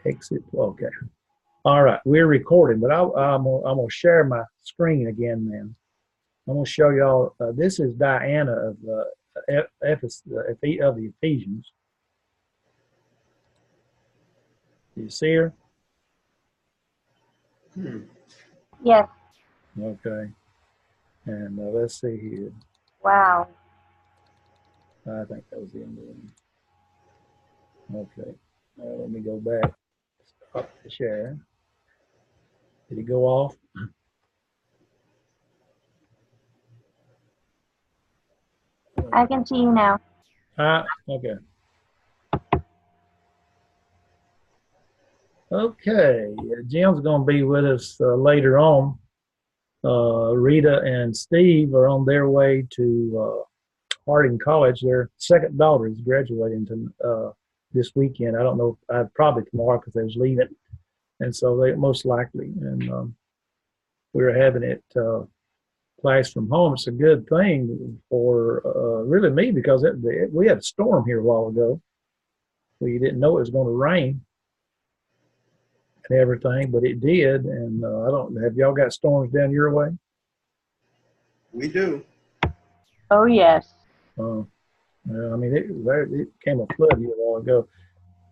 Exit. Okay. All right. We're recording, but I'm gonna share my screen again. Then I'm gonna show y'all. This is Diana of of the Ephesians. Do you see her? Yes. Okay. And let's see here. Wow. I think that was the end of it. Okay. Let me go back. Stop the share. Did it go off? I can see you now. Okay. Okay. Jim's going to be with us later on. Rita and Steve are on their way to Harding College. Their second daughter is graduating this weekend. I don't know, probably tomorrow because they was leaving. And so they most likely. And we're having it class from home. It's a good thing for really me because we had a storm here a while ago. We didn't know it was going to rain and everything, but it did. And have y'all got storms down your way? We do. Oh, yes. I mean, it came a flood here a while ago,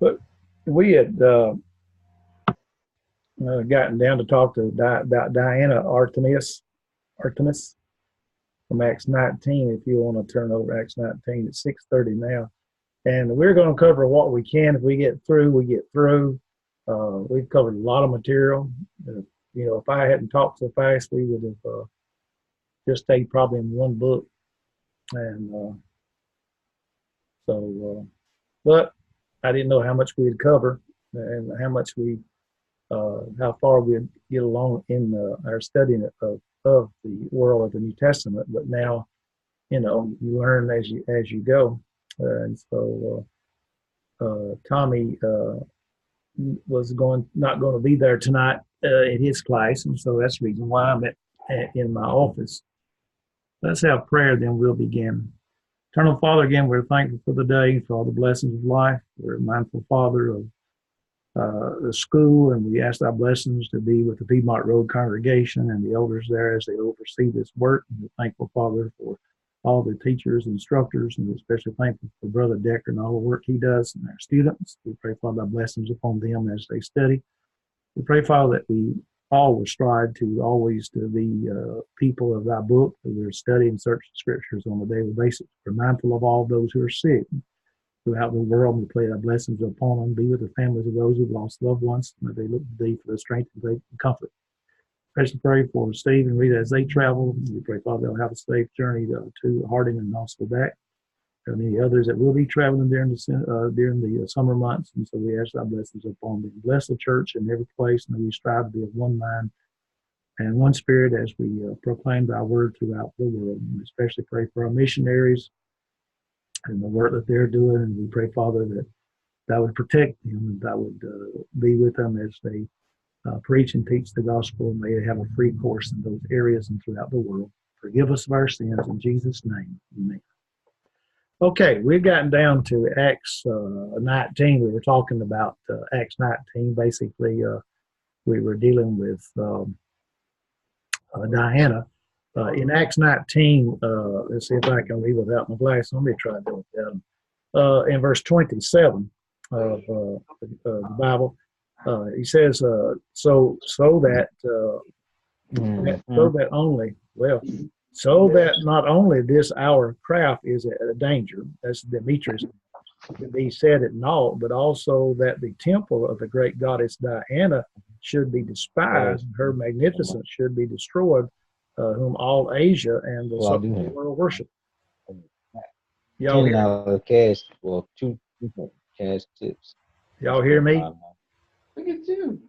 but we had gotten down to talk to Diana Artemis from Acts 19. If you want to turn over Acts 19, it's 6:30 now, and we're going to cover what we can. If we get through, we get through. We've covered a lot of material. If I hadn't talked so fast, we would have just stayed probably in one book, and but I didn't know how much we'd cover and how far we'd get along in our studying of the world of the New Testament. But now, you learn as you go. And so Tommy was not going to be there tonight at his class, and so that's the reason why I'm in my office. Let's have prayer, then we'll begin. Eternal Father, again, we're thankful for the day, for all the blessings of life. We're mindful, Father, of the school, and we ask our blessings to be with the Piedmont Road congregation and the elders there as they oversee this work. And we're thankful, Father, for all the teachers and instructors, and especially thankful for Brother Decker and all the work he does and our students. We pray, Father, our blessings upon them as they study. We pray, Father, that we always strive to always to be people of thy book, that we're studying and searching scriptures on a daily basis. We're mindful of all those who are sick throughout the world. We pray thy blessings upon them. Be with the families of those who've lost loved ones. May they look to thee for the strength and comfort. Especially pray for Steve and Rita as they travel. We pray, Father, they'll have a safe journey to Harding and also back. There are many others that will be traveling during the summer months, and so we ask thy blessings upon them. Bless the church in every place, and we strive to be of one mind and one spirit as we proclaim thy word throughout the world. And we especially pray for our missionaries and the work that they're doing, and we pray, Father, that thou would protect them and thou would be with them as they preach and teach the gospel, and may they have a free course in those areas and throughout the world. Forgive us of our sins in Jesus' name. Amen. Okay, we've gotten down to Acts 19. We were talking about Acts 19. Basically, we were dealing with Diana. In Acts 19, let's see if I can read without my glasses. Let me try to do it without them. In verse 27 of the Bible, he says, so that not only this our craft is a danger, as Demetrius to be set at naught, but also that the temple of the great goddess Diana should be despised, and her magnificence should be destroyed, whom all Asia and the world worship. Y'all hear? Two people cash tips. Y'all hear me? Look at you.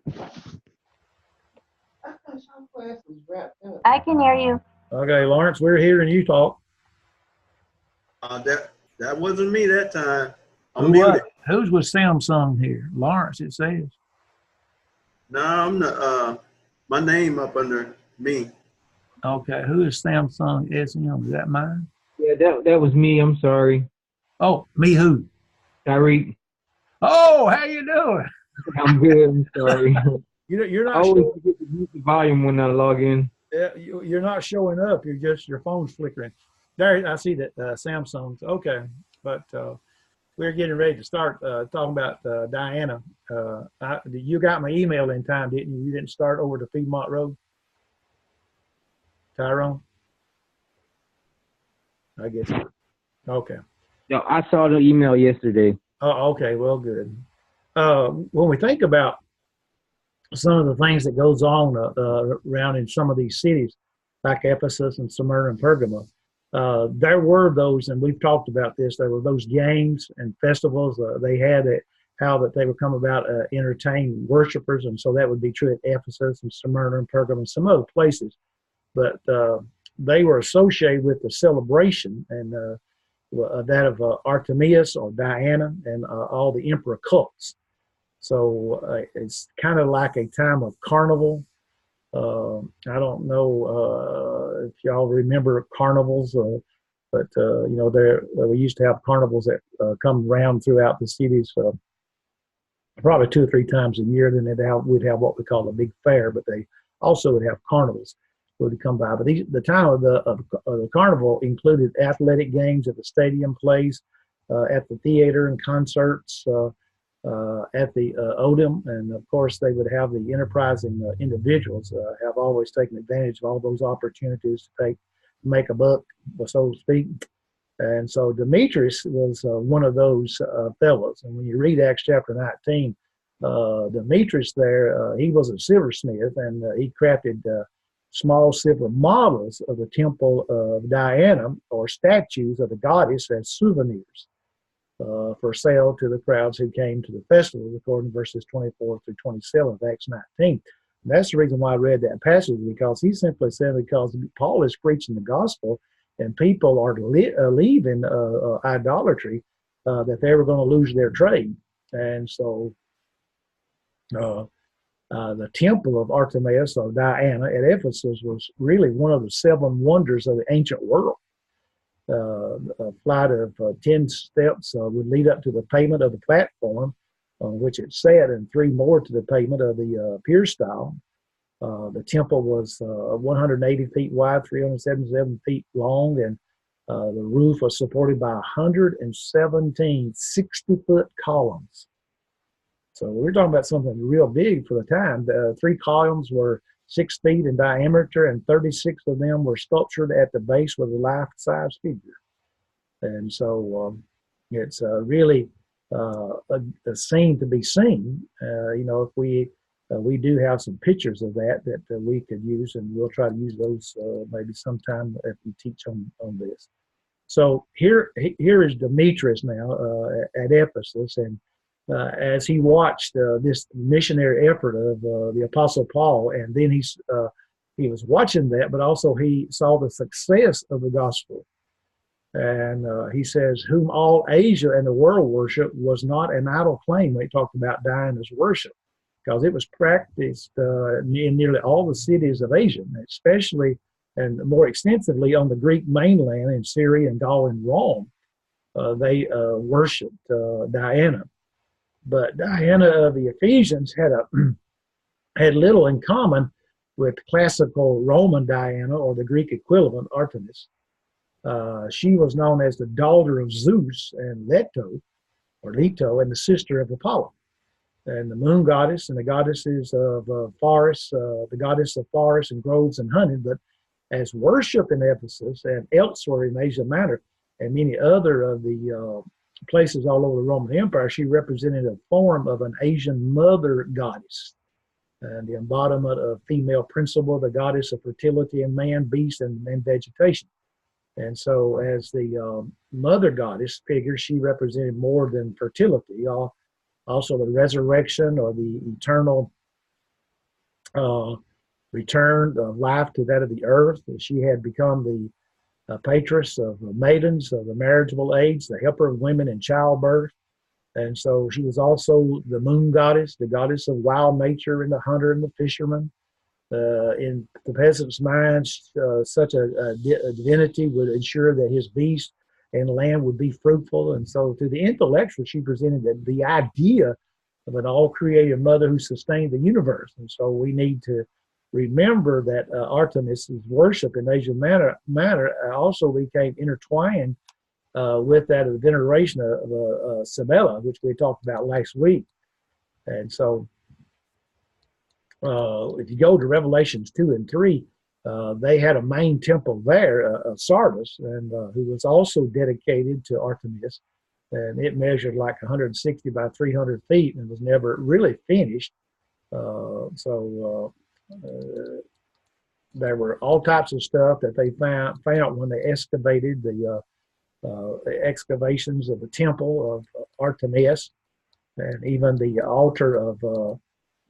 I can hear you. Okay, Lawrence, we're hearing you talk. That wasn't me that time. Who's with Samsung here? Lawrence, it says. No, I'm not. My name up under me. Okay, who is Samsung SM? Is that mine? Yeah, that was me. I'm sorry. Oh, me who? Tyreek. Oh, how you doing? I'm good. I'm sorry. You're I not always showing, forget to mute the volume when I log in. you're not showing up. Your phone's flickering. There, I see that Samsung's okay, but we're getting ready to start talking about Diana. You got my email in time, didn't you? You didn't start over to Piedmont Road, Tyrone? I guess. Okay. No, I saw the email yesterday. Oh, okay. Well, good. When we think about some of the things that goes on around in some of these cities, like Ephesus and Smyrna and Pergamum, there were those, and we've talked about this. There were those games and festivals they had at how that they would come about entertain worshipers, and so that would be true at Ephesus and Smyrna and Pergamum and some other places. But they were associated with the celebration and that of Artemis or Diana and all the emperor cults. So it's kind of like a time of carnival. I don't know if y'all remember carnivals, but you know, we used to have carnivals that come around throughout the cities, probably 2 or 3 times a year. Then we'd have what we call a big fair, but they also would have carnivals would come by. But the time of the carnival included athletic games at the stadium, plays at the theater, and concerts at the Odom. And of course, they would have the enterprising individuals have always taken advantage of all those opportunities to make a buck, so to speak. And so Demetrius was one of those fellows. And when you read Acts chapter 19, Demetrius there, he was a silversmith, and he crafted small silver models of the temple of Diana, or statues of the goddess, as souvenirs for sale to the crowds who came to the festival, according to verses 24 through 27 of Acts 19. And that's the reason why I read that passage, because he simply said, because Paul is preaching the gospel and people are leaving idolatry, that they were going to lose their trade. And so the temple of Artemis or Diana at Ephesus was really one of the 7 wonders of the ancient world. A flight of 10 steps would lead up to the pavement of the platform on which it sat, and 3 more to the pavement of the pier style. The temple was 180 feet wide, 377 feet long, and the roof was supported by 117 60-foot columns. So we're talking about something real big for the time. The 3 columns were 6 feet in diameter, and 36 of them were sculptured at the base with a life-size figure. And so it's really a scene to be seen. You know, if we do have some pictures of that we could use, and we'll try to use those maybe sometime if we teach on this. So here is Demetrius now at Ephesus, and as he watched this missionary effort of the Apostle Paul, and then he was watching that, but also he saw the success of the gospel. And he says, whom all Asia and the world worship was not an idle claim when he talked about Diana's worship, because it was practiced in nearly all the cities of Asia, especially and more extensively on the Greek mainland in Syria and Gaul and Rome. They worshipped Diana. But Diana of the Ephesians had little in common with classical Roman Diana, or the Greek equivalent, Artemis. She was known as the daughter of Zeus and Leto, and the sister of Apollo, and the moon goddess, and the goddesses of forests, the goddess of forests and groves and hunting. But as worship in Ephesus and elsewhere in Asia Minor and many other of the places all over the Roman Empire, she represented a form of an Asian mother goddess, and the embodiment of female principle, the goddess of fertility in man, beast, and vegetation. And so as the mother goddess figure, she represented more than fertility, also the resurrection, or the eternal return of life to that of the earth. She had become the patroness of maidens of the marriageable age, the helper of women in childbirth. And so she was also the moon goddess, the goddess of wild nature, and the hunter and the fisherman. In the peasant's minds, such a divinity would ensure that his beast and land would be fruitful. And so to the intellectual, she presented the idea of an all-creative mother who sustained the universe. And so we need to remember that Artemis's worship in Asia Minor also became intertwined with that of the veneration of Cybele, which we talked about last week. And so if you go to Revelations 2 and 3, they had a main temple there of Sardis, and who was also dedicated to Artemis. And it measured like 160 by 300 feet and was never really finished. There were all types of stuff that they found when they excavated the excavations of the temple of Artemis, and even the altar of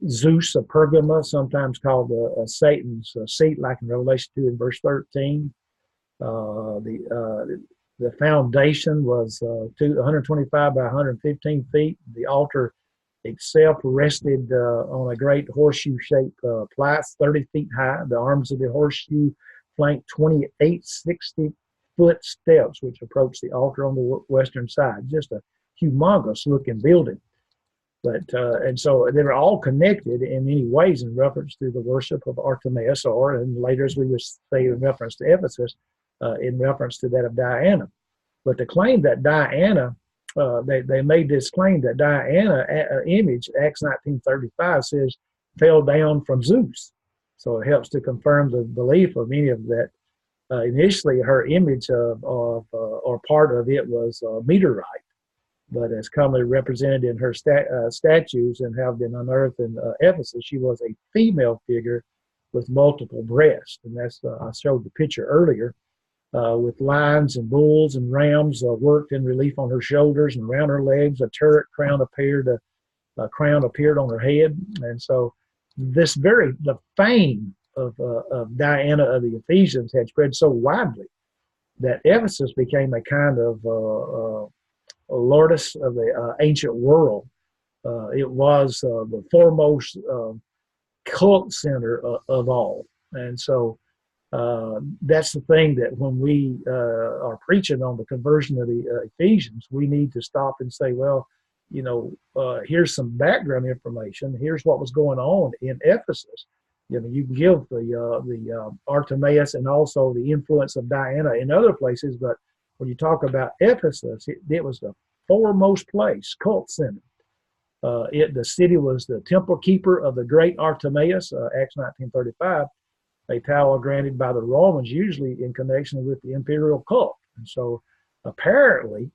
Zeus of Pergama, sometimes called Satan's seat, like in Revelation 2 and verse 13. The foundation was 125 by 115 feet. The altar itself rested on a great horseshoe-shaped platform, 30 feet high. The arms of the horseshoe flanked 28 60-foot steps, which approached the altar on the western side. Just a humongous-looking building. And so they were all connected in many ways in reference to the worship of Artemis, or, and later, as we would say, in reference to Ephesus, in reference to that of Diana. But the claim that Diana, they made this claim that Diana image, Acts 19:35 says, fell down from Zeus. So it helps to confirm the belief of many of that. Initially, her image or part of it was meteorite, but as commonly represented in her statues and have been unearthed in Ephesus, she was a female figure with multiple breasts. And that's, I showed the picture earlier, with lions and bulls and rams worked in relief on her shoulders and around her legs. A turret crown appeared on her head. And so the fame of Diana of the Ephesians had spread so widely that Ephesus became a kind of Lourdes of the ancient world. It was the foremost cult center of all. And so that's the thing, that when we are preaching on the conversion of the Ephesians, we need to stop and say, well, here's some background information. Here's what was going on in Ephesus. You can give the Artemis and also the influence of Diana in other places, but when you talk about Ephesus, it was the foremost place, cult center. The city was the temple keeper of the great Artemis, Acts 19:35, a title granted by the Romans, usually in connection with the imperial cult. And so apparently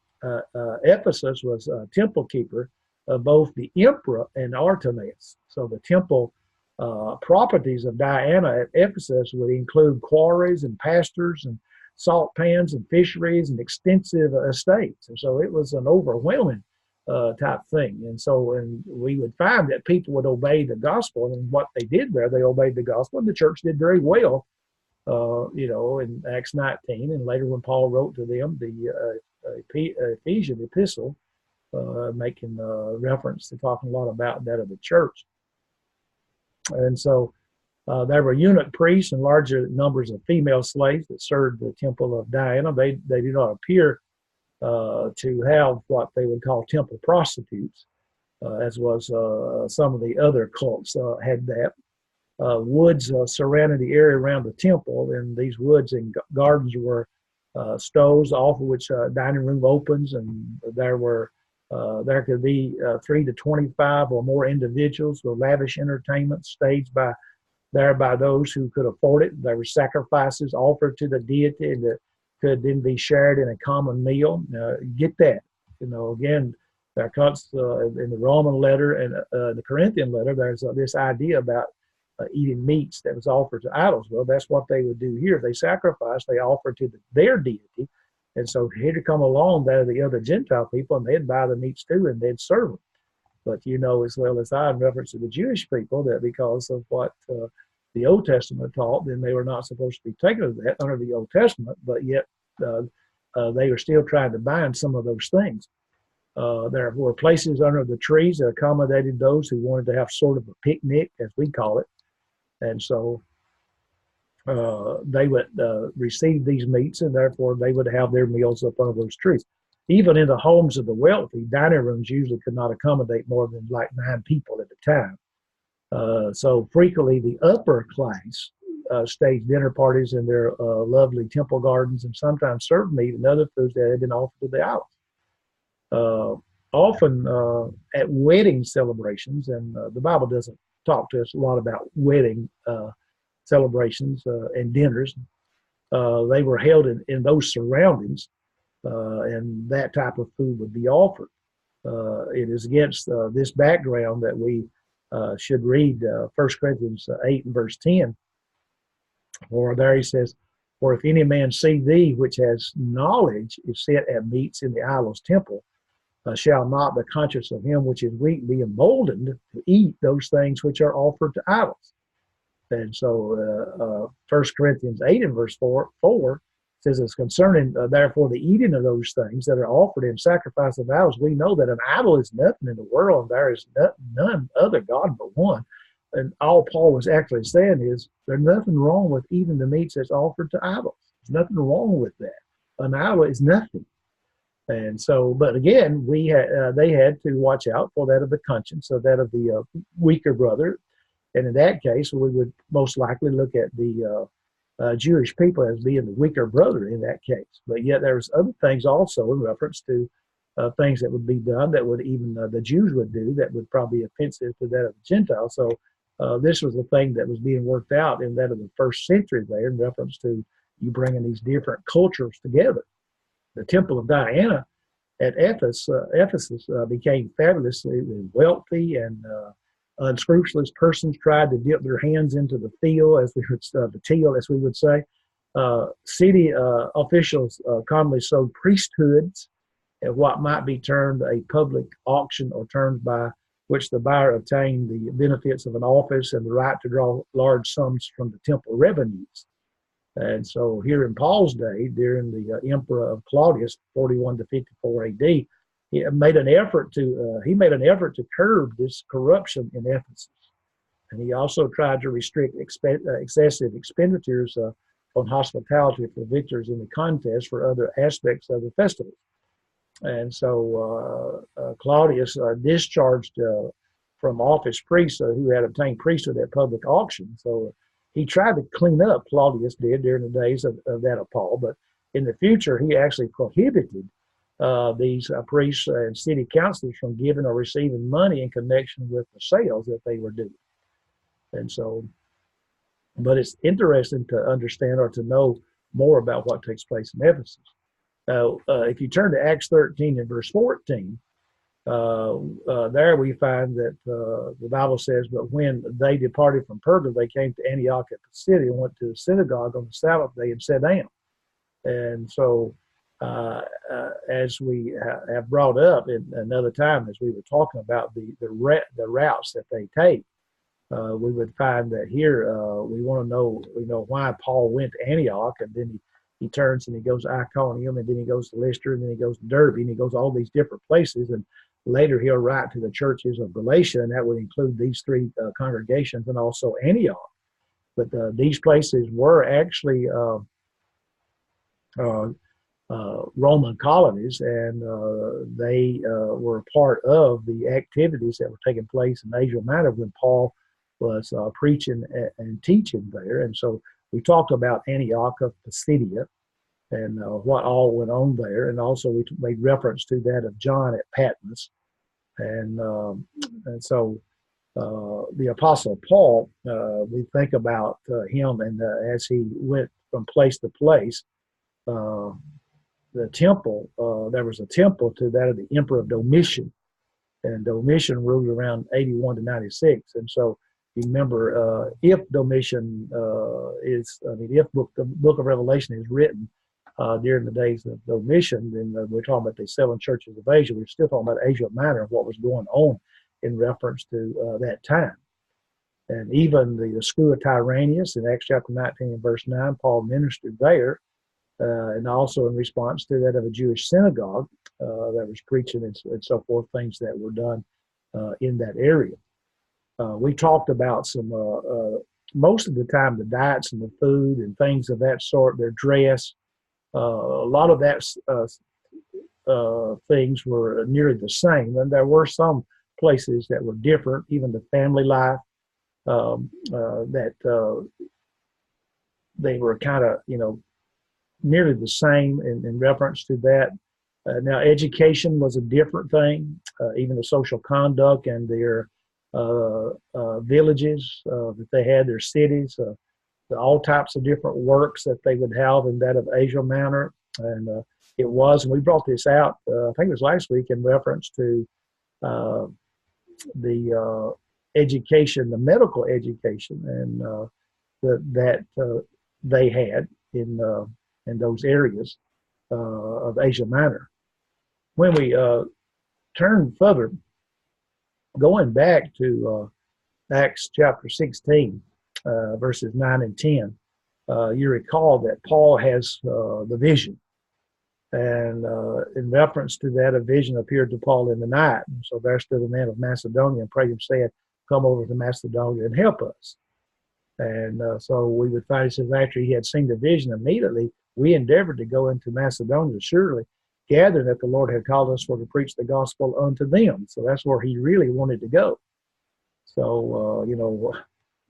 Ephesus was a temple keeper of both the emperor and Artemis. So the temple properties of Diana at Ephesus would include quarries and pastures and salt pans and fisheries and extensive estates. And so it was an overwhelming type thing. And we would find that people would obey the gospel, and what they did there, they obeyed the gospel, and the church did very well, in Acts 19, and later when Paul wrote to them the Ephesian epistle, making reference to talking a lot about that of the church. And so there were eunuch priests and larger numbers of female slaves that served the temple of Diana. They do not appear to have what they would call temple prostitutes, as was some of the other cults had that. Woods surrounded the area around the temple, and these woods and gardens were stoves off of which dining room opens, and there could be 3 to 25 or more individuals with lavish entertainment staged by those who could afford it. There were sacrifices offered to the deity that could then be shared in a common meal. Get that. Again, there comes in the Roman letter and the Corinthian letter, there's this idea about eating meats that was offered to idols. Well, that's what they would do here. They sacrificed, they offered to their deity. And so here to come along that of the other Gentile people, and they'd buy the meats too, and they'd serve them. But as well as I, in reference to the Jewish people, that because of what the Old Testament taught, then they were not supposed to be taken to that under the Old Testament, but yet they were still trying to bind some of those things. There were places under the trees that accommodated those who wanted to have sort of a picnic, as we call it. And so they would receive these meats, and therefore they would have their meals up under those trees. even in the homes of the wealthy, dining rooms usually could not accommodate more than like 9 people at a time. So frequently the upper class staged dinner parties in their lovely temple gardens and sometimes served meat and other foods that had been offered to the idols. Often at wedding celebrations, and the Bible doesn't talk to us a lot about wedding celebrations and dinners. They were held in those surroundings, and that type of food would be offered. It is against this background that we should read 1 Corinthians 8 and verse 10, for there he says, "For if any man see thee, which has knowledge, is set at meats in the idol's temple, shall not the conscience of him which is weak be emboldened to eat those things which are offered to idols?" And so 1 Corinthians 8 and verse 4 says, "It's concerning, therefore, the eating of those things that are offered in sacrifice of idols. We know that an idol is nothing in the world, and there is none other God but one." And all Paul was actually saying is, there's nothing wrong with eating the meats that's offered to idols. There's nothing wrong with that. An idol is nothing. And so, but again, they had to watch out for that of the conscience, so that of the weaker brother. And in that case, we would most likely look at the Jewish people as being the weaker brother in that case. But yet there's other things also in reference to things that would be done that would even the Jews would do that would probably be offensive to that of the Gentiles. So this was the thing that was being worked out in that of the first century there in reference to you bringing these different cultures together. The Temple of Diana at Ephesus became fabulously wealthy, and unscrupulous persons tried to dip their hands into the teal, as we would say. City officials commonly sold priesthoods at what might be termed a public auction, or terms by which the buyer obtained the benefits of an office and the right to draw large sums from the temple revenues. And so here in Paul's day, during the emperor of Claudius, 41 to 54 AD, he made an effort to curb this corruption in Ephesus. And he also tried to restrict excessive expenditures on hospitality for victors in the contest for other aspects of the festival. And so Claudius discharged from office priests who had obtained priesthood at public auction. So he tried to clean up, Claudius did, during the days of that of Paul. But in the future, he actually prohibited these priests and city councilors from giving or receiving money in connection with the sales that they were doing. And so, but it's interesting to understand or to know more about what takes place in Ephesus. If you turn to Acts 13 and verse 14, there we find that the Bible says, "But when they departed from Perga, they came to Antioch at Pisidia and went to the synagogue on the Sabbath day and sat down." And so, as we have brought up in another time, as we were talking about the routes that they take, we would find that here we want to know why Paul went to Antioch, and then he turns and he goes to Iconium, and then he goes to Lystra, and then he goes to Derbe, and he goes to all these different places. And later he'll write to the churches of Galatia, and that would include these 3 congregations and also Antioch. But these places were actually Roman colonies, and they were part of the activities that were taking place in Asia Minor when Paul was preaching and teaching there. And so we talked about Antioch of Pisidia and what all went on there, and also we made reference to that of John at Patmos. And so the Apostle Paul, we think about him, and as he went from place to place, the temple, there was a temple to that of the Emperor Domitian, and Domitian ruled around 81 to 96. And so you remember, if Domitian if the book of Revelation is written during the days of Domitian, then we're talking about the 7 churches of Asia. We're still talking about Asia Minor and what was going on in reference to that time. And even the school of Tyrannus in Acts chapter 19 and verse 9, Paul ministered there, and also in response to that of a Jewish synagogue that was preaching and so forth, things that were done in that area. We talked about some, most of the time, the diets and the food and things of that sort, their dress. A lot of that things were nearly the same, and there were some places that were different, even the family life, that they were kind of, nearly the same in reference to that. Now, education was a different thing, even the social conduct and their villages that they had, their cities, all types of different works that they would have in that of Asia Minor. And it was, and we brought this out, I think it was last week, in reference to the education, the medical education, and that they had in those areas of Asia Minor. When we turn further, going back to Acts chapter 16, verses 9 and 10, you recall that Paul has the vision. And in reference to that, a vision appeared to Paul in the night. And so there stood a man of Macedonia and prayed him, saying, "Come over to Macedonia and help us." And so we would find, it says, after he had seen the vision, immediately we endeavored to go into Macedonia, surely gathering that the Lord had called us for to preach the gospel unto them. So that's where he really wanted to go. So,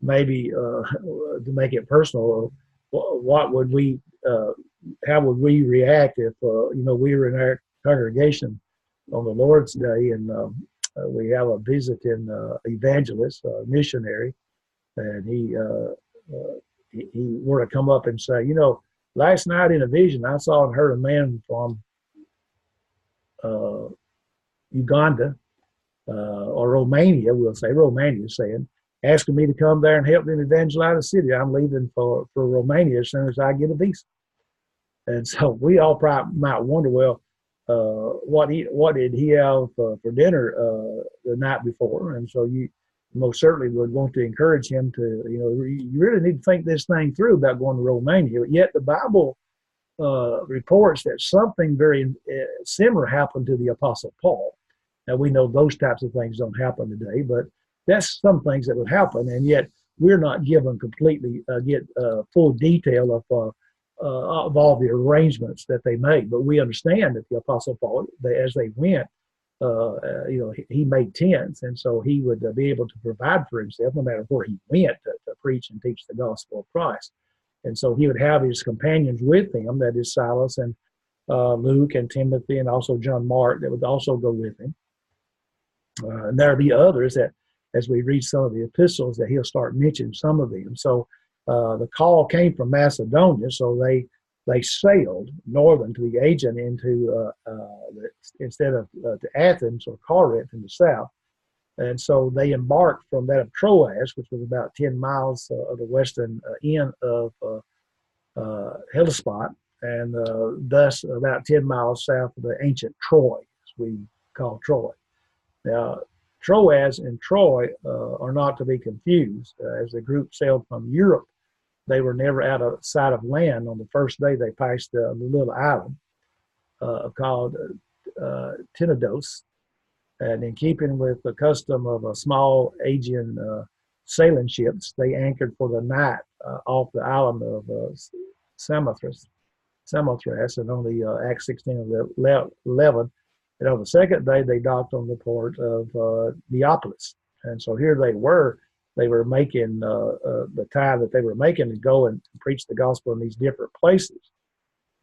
maybe to make it personal, what would we, how would we react if, we were in our congregation on the Lord's Day and we have a visiting evangelist, missionary, and he were to come up and say, last night in a vision, I saw and heard a man from Uganda or Romania, we'll say Romania, saying, asking me to come there and help them evangelize the city. I'm leaving for Romania as soon as I get a visa. And so we all probably might wonder, well, what did he have for dinner the night before? And so you most certainly would want to encourage him to, you really need to think this thing through about going to Romania. Yet the Bible reports that something very similar happened to the Apostle Paul. Now, we know those types of things don't happen today, but that's some things that would happen, and yet we're not given completely full detail of all the arrangements that they made. But we understand that the Apostle Paul, as they went, he made tents, and so he would be able to provide for himself no matter where he went to preach and teach the gospel of Christ. And so he would have his companions with him, that is Silas and Luke and Timothy, and also John Mark, that would also go with him. And there'll be others that, as we read some of the epistles, that he'll start mentioning some of them. So the call came from Macedonia, so they sailed northern to the Aegean into instead of to Athens or Corinth in the south. And so they embarked from that of Troas, which was about 10 miles of the western end of Hellespont, and thus about 10 miles south of the ancient Troy, as we call Troy. Now, Troas and Troy are not to be confused. As the group sailed from Europe, they were never out of sight of land. On the first day, they passed a little island called Tenedos. And in keeping with the custom of a small Aegean sailing ships, they anchored for the night off the island of Samothrace. And on the Acts 16:11, and on the second day, they docked on the port of Neapolis. And so here they were making the time that they were making to go and preach the gospel in these different places.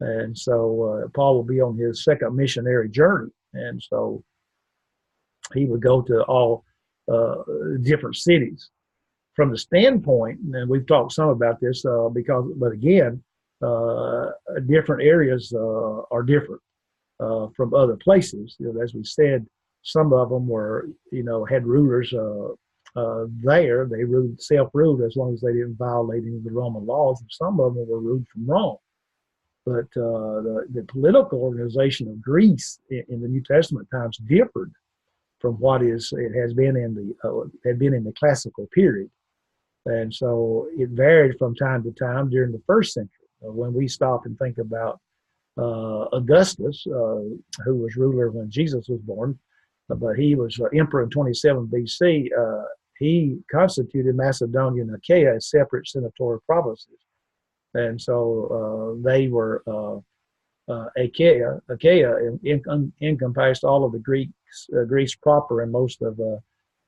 And so Paul will be on his second missionary journey. And so he would go to all different cities. From the standpoint, and we've talked some about this, but again, different areas are different from other places. As we said, some of them were, had rulers there. They self-ruled as long as they didn't violate any of the Roman laws. And some of them were ruled from Rome. But the political organization of Greece in the New Testament times differed from what it has been in the classical period. And so it varied from time to time during the first century. When we stop and think about Augustus, who was ruler when Jesus was born, but he was emperor in 27 BC, he constituted Macedonia and Achaia as separate senatorial provinces. And so they were Achaia encompassed all of the Greece proper and most of the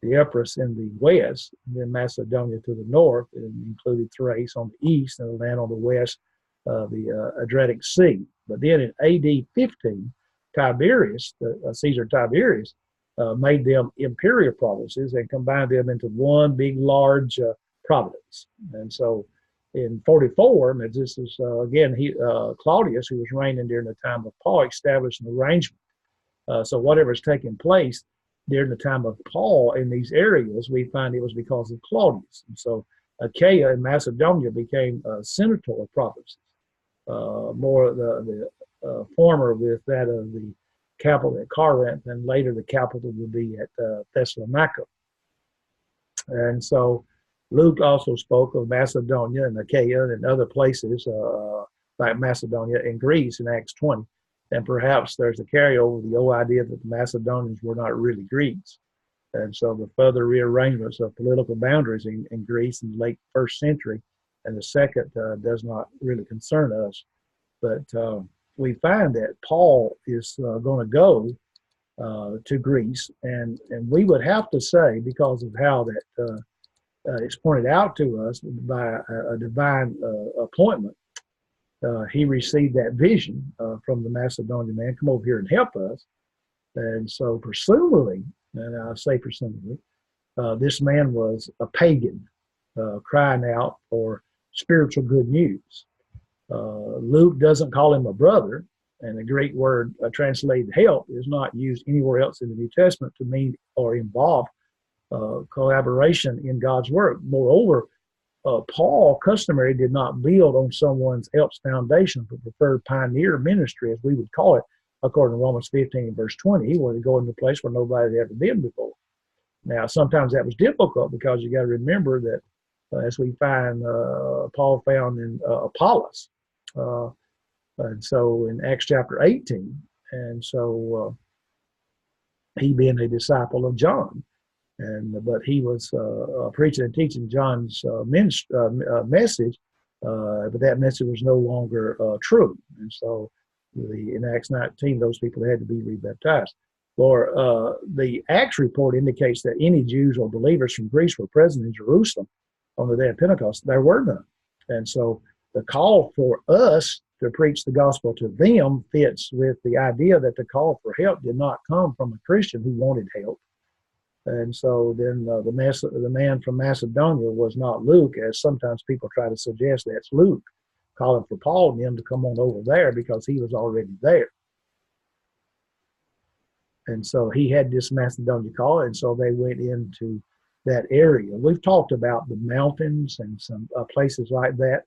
Epirus in the west, and then Macedonia to the north, and included Thrace on the east, and the land on the west, the Adriatic Sea. But then in AD 15, Tiberius, Caesar Tiberius, made them imperial provinces and combined them into one big, large province. And so in 44, and this is, again, Claudius, who was reigning during the time of Paul, established an arrangement. So whatever's taking place during the time of Paul in these areas, we find it was because of Claudius. And so Achaia and Macedonia became senatorial provinces, more the former with that of the capital at Corinth, and later the capital would be at Thessalonica. And so Luke also spoke of Macedonia and Achaia and other places like Macedonia and Greece in Acts 20. And perhaps there's a carryover, the old idea that the Macedonians were not really Greeks. And so the further rearrangements of political boundaries in Greece in the late first century, and the second does not really concern us. But we find that Paul is going to go to Greece, and we would have to say, because of how that it's pointed out to us by a divine appointment, he received that vision from the Macedonian man, come over here and help us. And so presumably, and I say presumably, this man was a pagan crying out for spiritual good news. Luke doesn't call him a brother, and the Greek word translated help is not used anywhere else in the New Testament to mean or involve collaboration in God's work. Moreover, Paul customary did not build on someone else's foundation, but preferred pioneer ministry, as we would call it, according to Romans 15 verse 20. He wanted to go into a place where nobody had ever been before. Now, sometimes that was difficult because you got to remember that, as we find Paul found in Apollos, and so in Acts chapter 18, and so he being a disciple of John. But he was preaching and teaching John's message, but that message was no longer true. And so in Acts 19, those people had to be rebaptized. Or the Acts report indicates that any Jews or believers from Greece were present in Jerusalem on the day of Pentecost. There were none. And so the call for us to preach the gospel to them fits with the idea that the call for help did not come from a Christian who wanted help. And so then the man from Macedonia was not Luke, as sometimes people try to suggest that's Luke, calling for Paul and them to come on over there because he was already there. And so he had this Macedonia call, and so they went into that area. We've talked about the mountains and some places like that,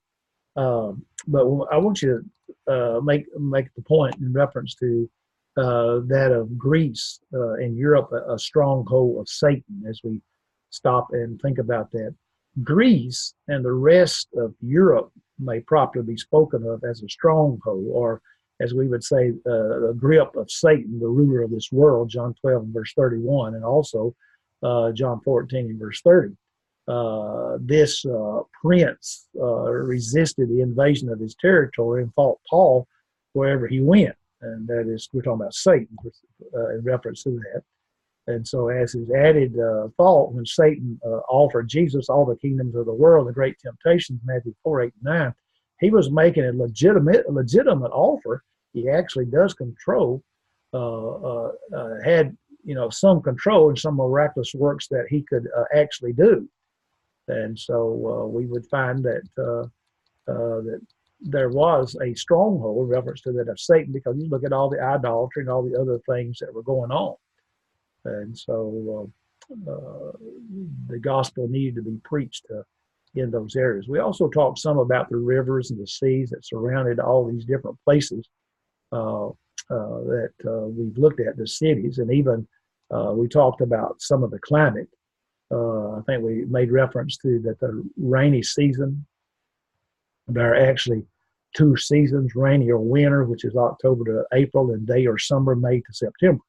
but I want you to make the point in reference to that of Greece and Europe, a stronghold of Satan, as we stop and think about that. Greece and the rest of Europe may properly be spoken of as a stronghold, or as we would say, the grip of Satan, the ruler of this world, John 12 and verse 31, and also John 14 and verse 30. This prince resisted the invasion of his territory and fought Paul wherever he went. And that is, we're talking about Satan in reference to that. And so as his added thought, when Satan offered Jesus all the kingdoms of the world, the great temptations, Matthew 4, 8, and 9, he was making a legitimate offer. He actually does control, had some control in some miraculous works that he could actually do. And so we would find that that there was a stronghold in reference to that of Satan, because you look at all the idolatry and all the other things that were going on. And so the gospel needed to be preached in those areas. We also talked some about the rivers and the seas that surrounded all these different places that we've looked at, the cities, and even we talked about some of the climate. I think we made reference to that the rainy season. There are actually two seasons, rainy or winter, which is October to April, and day or summer, May to September.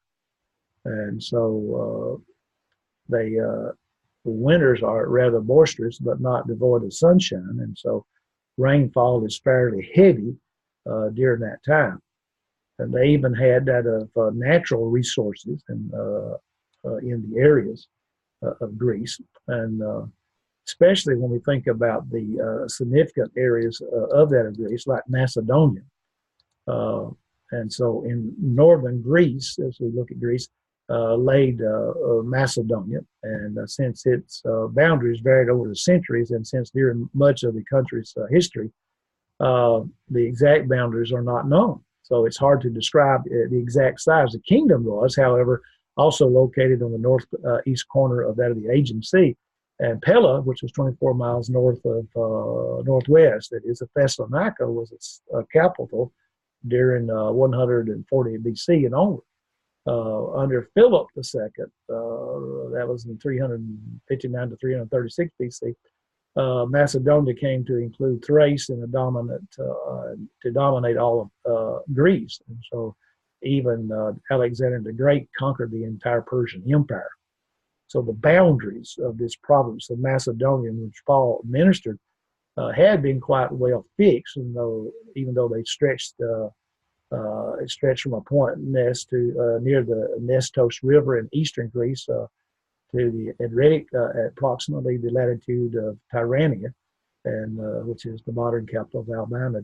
And so the winters are rather boisterous, but not devoid of sunshine. And so rainfall is fairly heavy during that time. And they even had that of natural resources and in the areas of Greece, and especially when we think about the significant areas of that of Greece, like Macedonia. And so in northern Greece, as we look at Greece, laid Macedonia. And since its boundaries varied over the centuries, and since during much of the country's history, the exact boundaries are not known. So it's hard to describe the exact size. The kingdom was, however, also located on the northeast corner of that of the Aegean Sea. And Pella, which was 24 miles north of northwest, that is, Thessalonica was its capital during 140 BC and onward. Under Philip II, that was in 359 to 336 BC, Macedonia came to include Thrace and to dominate all of Greece. And so even Alexander the Great conquered the entire Persian Empire. So the boundaries of this province of Macedonia, in which Paul ministered, had been quite well fixed, even though they stretched from a point to near the Nestos River in eastern Greece to the Adriatic, approximately the latitude of Tyrrhenia, and which is the modern capital of Albania,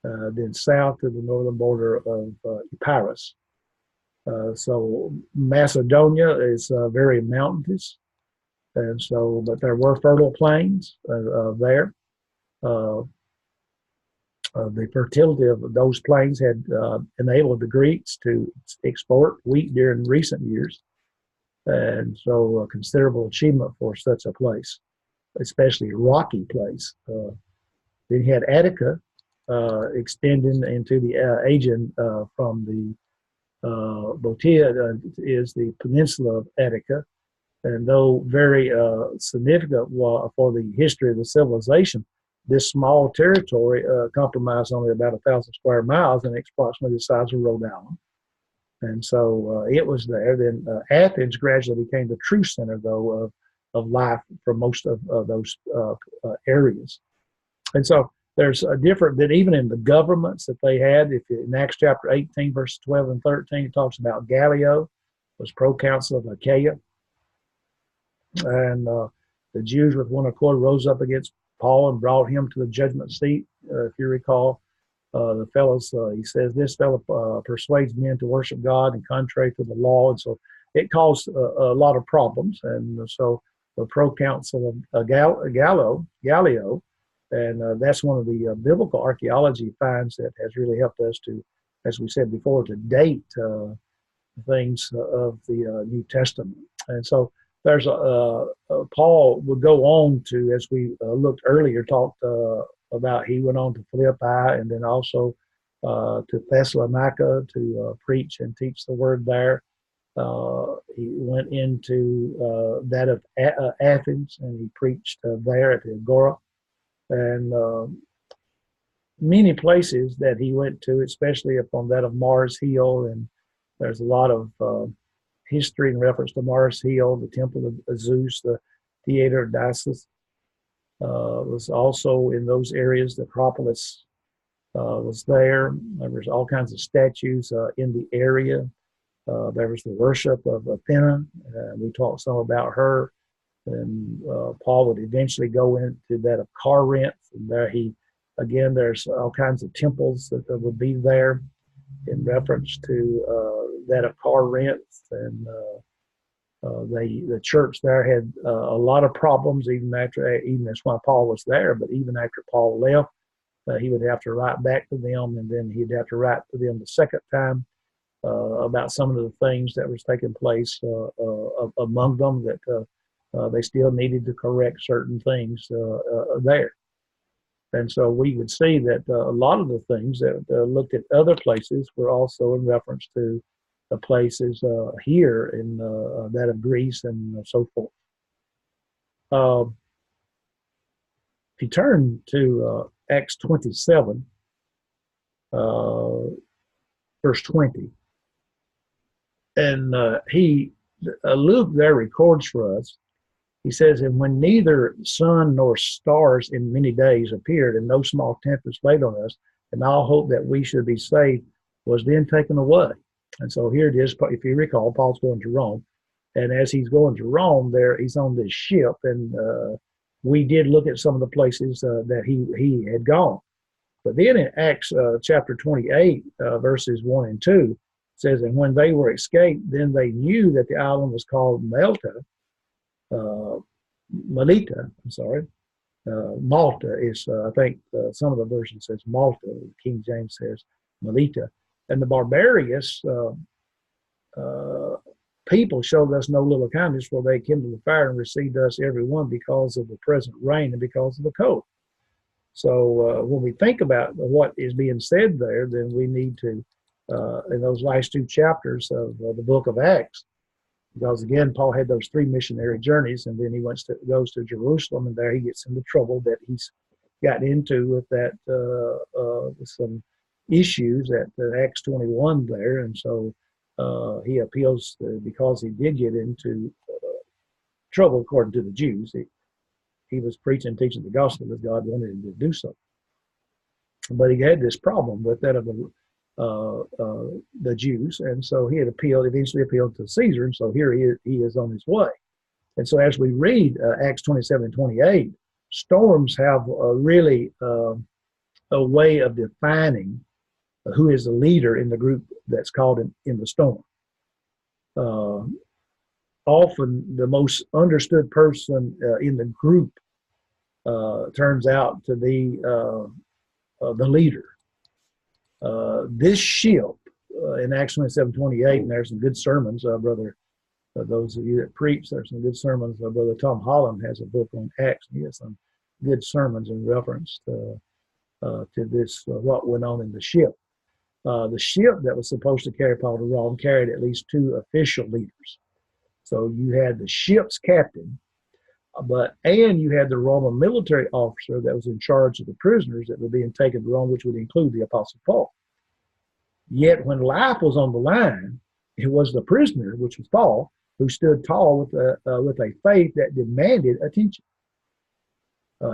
then south to the northern border of Epirus. So Macedonia is very mountainous, and so, but there were fertile plains there. The fertility of those plains had enabled the Greeks to export wheat during recent years, and so a considerable achievement for such a place, especially a rocky place. Then you had Attica extending into the Aegean from the Boeotia is the peninsula of Attica, and though very significant for the history of the civilization, this small territory comprised only about 1,000 square miles, and it's approximately the size of Rhode Island. And so it was there. Then Athens gradually became the true center, though, of life for most of those areas. And so there's a different, that even in the governments that they had, if in Acts chapter 18, verses 12 and 13, it talks about Gallio, was proconsul of Achaia. And the Jews with one accord rose up against Paul and brought him to the judgment seat. If you recall, the fellows, he says, this fellow persuades men to worship God and contrary to the law. And so it caused a lot of problems. And so the proconsul of Gallio, and that's one of the biblical archaeology finds that has really helped us to, as we said before, to date things of the New Testament. And so there's Paul would go on to, as we looked earlier, talked about, he went on to Philippi and then also to Thessalonica to preach and teach the word there. He went into that of Athens, and he preached there at the Agora. And many places that he went to, especially upon that of Mars Hill, and there's a lot of history in reference to Mars Hill, the temple of Zeus, the theater of Dionysus, was also in those areas. The Acropolis was there. There was all kinds of statues in the area. There was the worship of Athena. We talked some about her. And Paul would eventually go into that of Corinth, and there there's all kinds of temples that would be there in reference to that of Corinth, and the church there had a lot of problems even that's why Paul was there. But even after Paul left, he would have to write back to them, and then he'd have to write to them the second time about some of the things that was taking place among them, that they still needed to correct certain things there. And so we would see that a lot of the things that looked at other places were also in reference to the places here in that of Greece and so forth. If you turn to Acts 27, verse 20, and Luke there records for us, he says, and when neither sun nor stars in many days appeared, and no small tempest laid on us, and all hope that we should be saved was then taken away. And so here it is. If you recall, Paul's going to Rome, and as he's going to Rome, there he's on this ship, and we did look at some of the places that he had gone. But then in Acts chapter 28, verses 1 and 2, it says, and when they were escaped, then they knew that the island was called Malta. Malta is, I think some of the versions says Malta. King James says Melita. And the barbarous people showed us no little kindness, for they kindled the fire and received us every one because of the present rain and because of the cold. So when we think about what is being said there, then we need to, in those last two chapters of the book of Acts, because again, Paul had those 3 missionary journeys, and then he goes to Jerusalem, and there he gets into trouble that he's got into with that some issues at Acts 21 there, and so he appeals because he did get into trouble according to the Jews. He was preaching and teaching the gospel as God wanted him to do so, but he had this problem with that of the Jews, and so he had eventually appealed to Caesar, and so here he is on his way. And so as we read Acts 27 and 28, storms have really a way of defining who is the leader in the group that's called in the storm. Often the most understood person in the group turns out to be the leader. This ship in Acts 27:28, and there's some good sermons, brother. Those of you that preach, there's some good sermons. Brother Tom Holland has a book on Acts. He has some good sermons in reference to this, what went on in the ship. The ship that was supposed to carry Paul to Rome carried at least 2 official leaders. So you had the ship's captain, and you had the Roman military officer that was in charge of the prisoners that were being taken to Rome, which would include the Apostle Paul. Yet when life was on the line, it was the prisoner, which was Paul, who stood tall with a faith that demanded attention.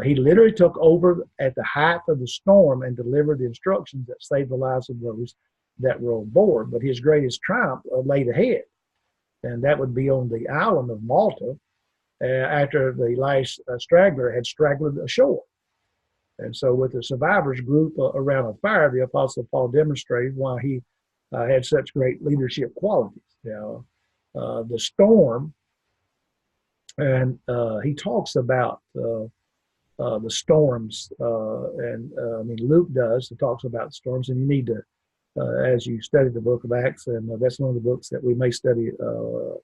He literally took over at the height of the storm and delivered the instructions that saved the lives of those that were on board. But his greatest triumph laid ahead, and that would be on the island of Malta after the last straggler had straggled ashore. And so with the survivors group around a fire, the Apostle Paul demonstrated why he had such great leadership qualities. Now, the storm, and he talks about the storms, Luke does. He talks about storms, and you need to, as you study the book of Acts, and that's one of the books that we may study. I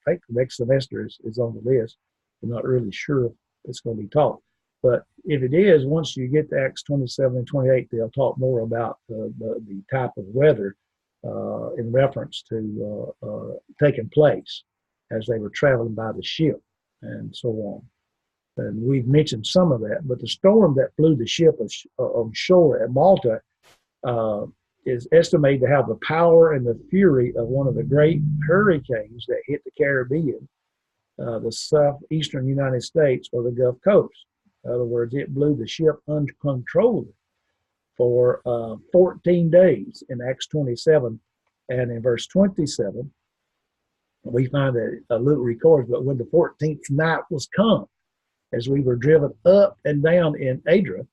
think the next semester is on the list. I'm not really sure if it's going to be taught, but if it is, once you get to Acts 27 and 28, they'll talk more about the type of weather in reference to taking place as they were traveling by the ship and so on. And we've mentioned some of that, but the storm that blew the ship on shore at Malta is estimated to have the power and the fury of one of the great hurricanes that hit the Caribbean, the southeastern United States, or the Gulf Coast. In other words, it blew the ship uncontrollably for 14 days in Acts 27. And in verse 27, we find that Luke records, but when the 14th night was come, as we were driven up and down in Adria,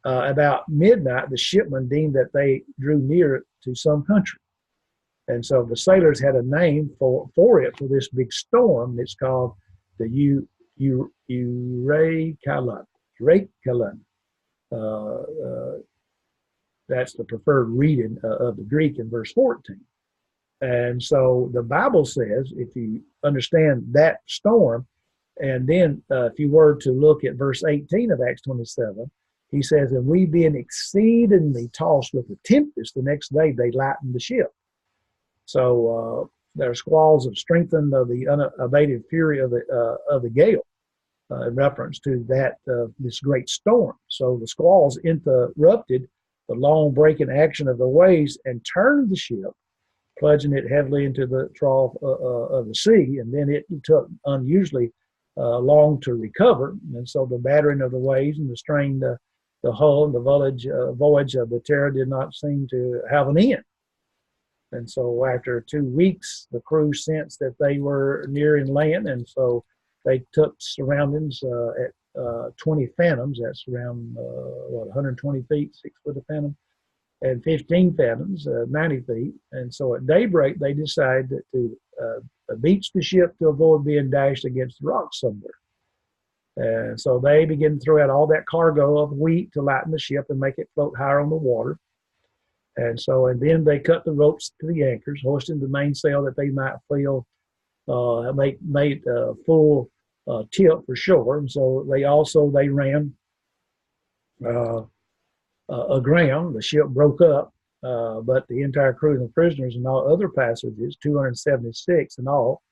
about midnight, the shipmen deemed that they drew near to some country. And so the sailors had a name for this big storm. It's called the Eurekalan. That's the preferred reading of the Greek in verse 14. And so the Bible says, if you understand that storm, and then if you were to look at verse 18 of Acts 27, he says, and we being exceedingly tossed with the tempest, the next day they lightened the ship. So there are squalls of strengthened of the unabated fury of the gale in reference to that this great storm. So the squalls interrupted the long breaking action of the waves and turned the ship, plunging it heavily into the trough of the sea, and then it took unusually long to recover. And so the battering of the waves and the strained the hull and the voyage of the Terror did not seem to have an end. And so after 2 weeks, the crew sensed that they were nearing land, and so they took surroundings at 20 fathoms. That's around 120 feet, 6 foot of fathom, and 15 fathoms, 90 feet. And so at daybreak, they decided to beach the ship to avoid being dashed against the rocks somewhere. And so they began to throw out all that cargo of wheat to lighten the ship and make it float higher on the water. And then they cut the ropes to the anchors, hoisting the mainsail that they might feel made full tip for shore. And so they ran aground. The ship broke up, but the entire crew and the prisoners and all other passengers, 276 in all,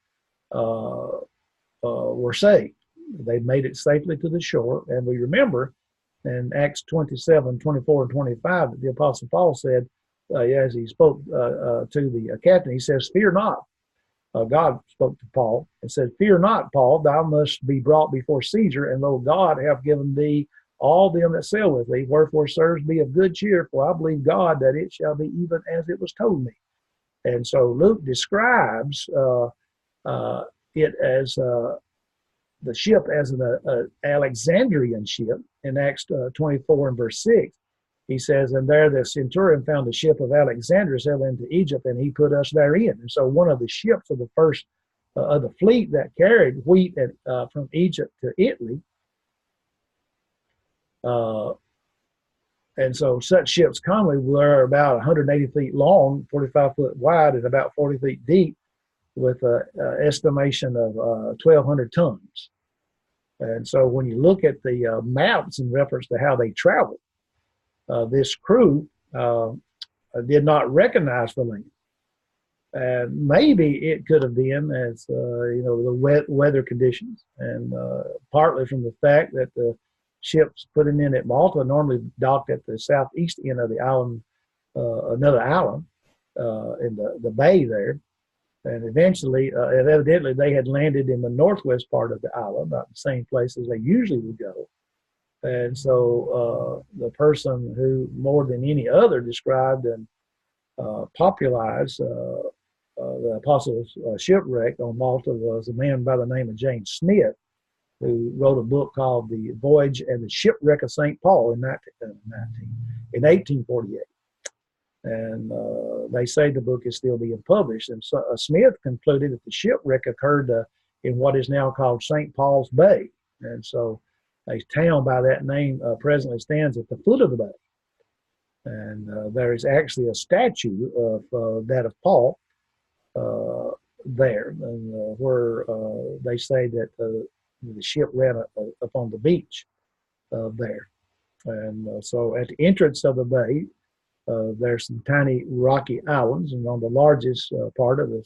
were saved. They made it safely to the shore. And we remember in Acts 27, 24, and 25 that the Apostle Paul said, as he spoke to the captain, he says, "Fear not." God spoke to Paul and said, "Fear not, Paul, thou must be brought before Caesar, and lo, God hath given thee all them that sail with thee. Wherefore, sirs, be of good cheer, for I believe God that it shall be even as it was told me." And so Luke describes it as the ship as an Alexandrian ship in Acts 24 and verse 6. He says, "And there the centurion found a ship of Alexandria sailing into Egypt, and he put us therein." And so one of the ships of the first of the fleet that carried wheat from Egypt to Italy. And so such ships commonly were about 180 feet long, 45 foot wide, and about 40 feet deep, with an estimation of 1,200 tons. And so when you look at the maps in reference to how they traveled, this crew did not recognize the land. And maybe it could have been as, the weather conditions, and partly from the fact that the ships putting in at Malta normally docked at the southeast end of the island, another island in the bay there. And evidently they had landed in the northwest part of the island, not the same place as they usually would go. And so the person who more than any other described and popularized the Apostles' shipwreck on Malta was a man by the name of James Smith, who wrote a book called The Voyage and the Shipwreck of St. Paul in 1848. And they say the book is still being published. And so, Smith concluded that the shipwreck occurred in what is now called St. Paul's Bay. And so a town by that name presently stands at the foot of the bay. And there is actually a statue of that of Paul there, and where they say that the ship ran upon the beach there. And so at the entrance of the bay, there's some tiny rocky islands, and on the largest part of the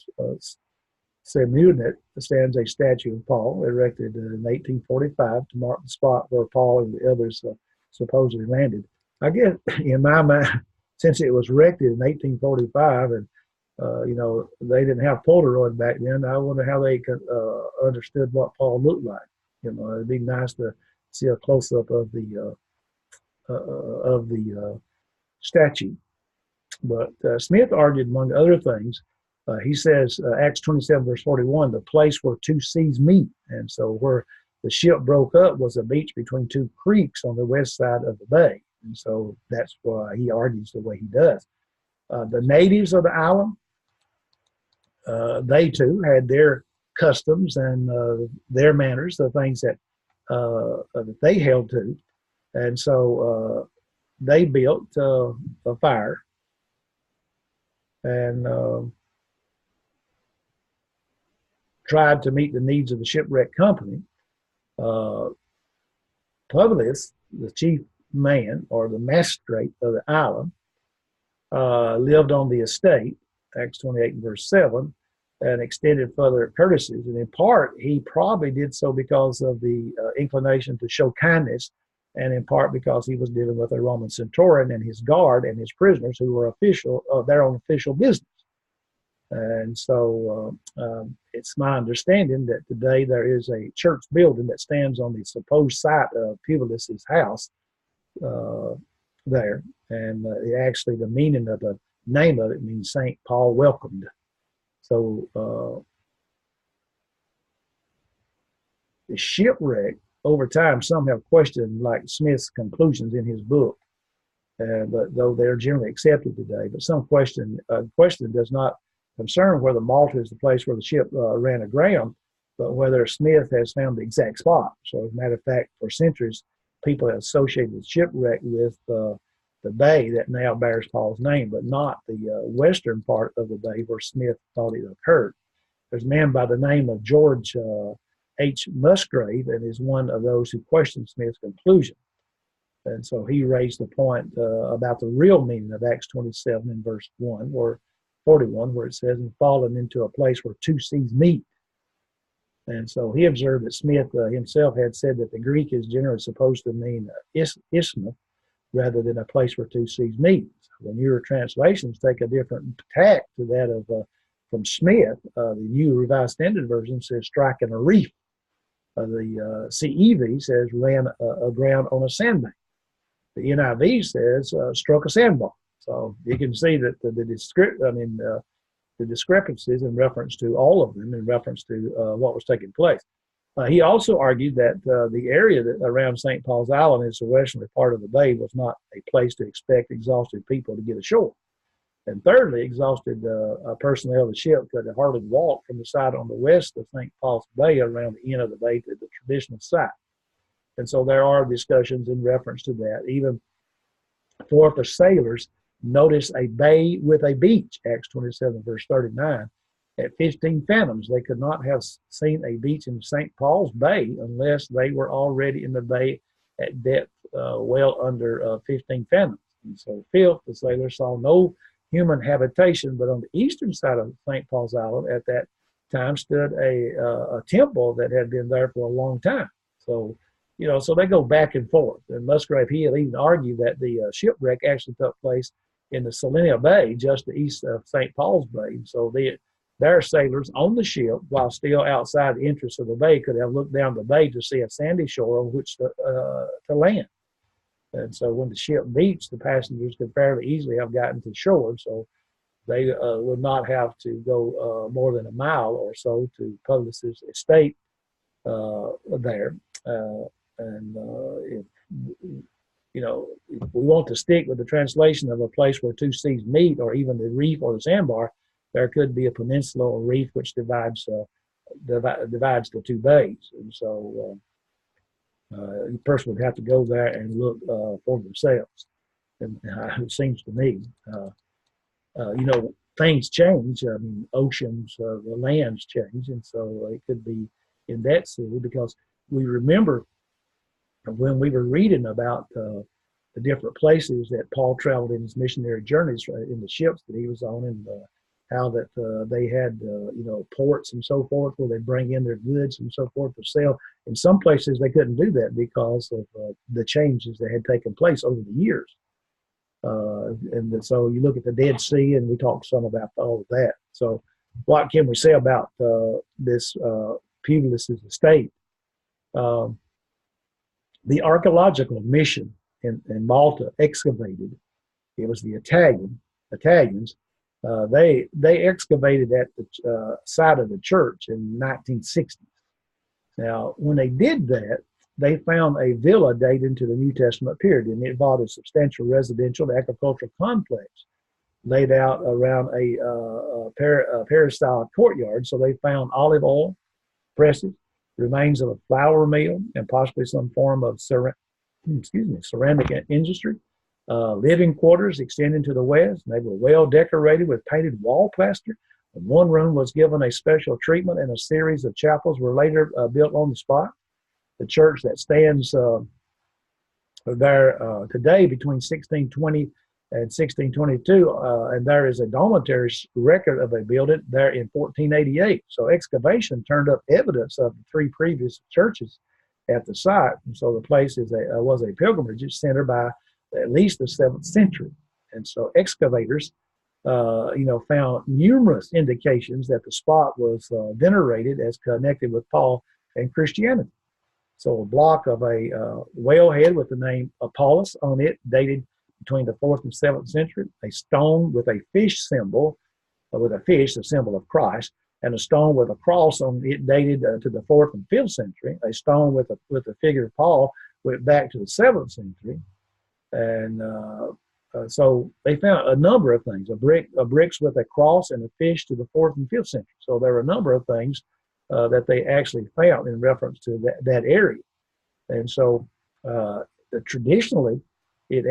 Semunit stands a statue of Paul, erected in 1845 to mark the spot where Paul and the others supposedly landed. I guess in my mind, since it was erected in 1845, and they didn't have Polaroid back then, I wonder how they could understood what Paul looked like. It'd be nice to see a close up of the statue. But Smith argued, among other things, he says, Acts 27, verse 41, the place where two seas meet. And so where the ship broke up was a beach between two creeks on the west side of the bay. And so that's why he argues the way he does. The natives of the island, they too had their customs and their manners, the things that they held to. And so they built a fire and tried to meet the needs of the shipwreck company. Publius, the chief man or the magistrate of the island, lived on the estate, Acts 28 and verse 7, and extended further courtesies. And in part, he probably did so because of the inclination to show kindness, and in part because he was dealing with a Roman centurion and his guard and his prisoners who were their own official business. And so it's my understanding that today there is a church building that stands on the supposed site of Publius's house there. And actually, the meaning of the name of it means St. Paul welcomed. So the shipwreck, over time, some have questioned like Smith's conclusions in his book, but though they're generally accepted today. But some question does not concern whether Malta is the place where the ship ran aground, but whether Smith has found the exact spot. So as a matter of fact, for centuries, people have associated the shipwreck with the bay that now bears Paul's name, but not the western part of the bay where Smith thought it occurred. There's a man by the name of George H. Musgrave, and is one of those who questioned Smith's conclusion. And so he raised the point about the real meaning of Acts 27 in verse 1 or 41, where it says, and fallen into a place where two seas meet. And so he observed that Smith himself had said that the Greek is generally supposed to mean isthmus rather than a place where two seas meet. So the newer translations take a different tack to that of from Smith. The New Revised Standard Version says striking a reef. The CEV says ran aground on a sandbank. The NIV says struck a sandbar. So you can see that the discrepancies in reference to all of them, in reference to what was taking place. He also argued that the area around St. Paul's Island is the westerly part of the bay was not a place to expect exhausted people to get ashore. And thirdly, exhausted personnel of the ship could hardly walk from the side on the west of St. Paul's Bay around the end of the bay to the traditional site. And so there are discussions in reference to that. Even for the sailors, notice a bay with a beach, Acts 27, verse 39. At 15 fathoms, they could not have seen a beach in St. Paul's Bay unless they were already in the bay at depth well under 15 fathoms. And so, fifth, the sailors saw no human habitation, but on the eastern side of St. Paul's Island at that time stood a temple that had been there for a long time. So, so they go back and forth. And Musgrave, he had even argued that the shipwreck actually took place in the Salina Bay, just to east of St. Paul's Bay. So their sailors on the ship, while still outside the entrance of the bay, could have looked down the bay to see a sandy shore on which to land. And so when the ship beached, the passengers could fairly easily have gotten to shore. So they would not have to go more than a mile or so to Publius' estate there. If we want to stick with the translation of a place where two seas meet, or even the reef or the sandbar, there could be a peninsula or reef which divides the two bays. And so a person would have to go there and look for themselves. And it seems to me, things change. I mean, oceans, the lands change. And so it could be in that city, because we remember when we were reading about the different places that Paul traveled in his missionary journeys in the ships that he was on, and how that they had, ports and so forth where they bring in their goods and so forth to sell. In some places, they couldn't do that because of the changes that had taken place over the years. So you look at the Dead Sea, and we talked some about all of that. So what can we say about this Publius' estate? The archaeological mission in Malta excavated. It was the Italians. They excavated at the site of the church in 1960s. Now, when they did that, they found a villa dating to the New Testament period, and it involved a substantial residential and agricultural complex laid out around a peristyle courtyard. So they found olive oil presses, remains of a flour mill, and possibly some form of ceramic industry. Living quarters extending to the west. They were well decorated with painted wall plaster. And one room was given a special treatment, and a series of chapels were later built on the spot. The church that stands there today between 1620 and 1622, and there is a dormitory record of a building there in 1488. So excavation turned up evidence of the three previous churches at the site. And so the place was a pilgrimage center by at least the 7th century. And so excavators, found numerous indications that the spot was venerated as connected with Paul and Christianity. So a block of a whalehead with the name Apollos on it, dated between the 4th and 7th century. A stone with a fish symbol, with a fish, the symbol of Christ, and a stone with a cross on it, dated to the 4th and 5th century. A stone with a figure of Paul went back to the 7th century, and so they found a number of things: bricks with a cross and a fish to the 4th and 5th century. So there were a number of things that they actually found in reference to that area. And so traditionally, it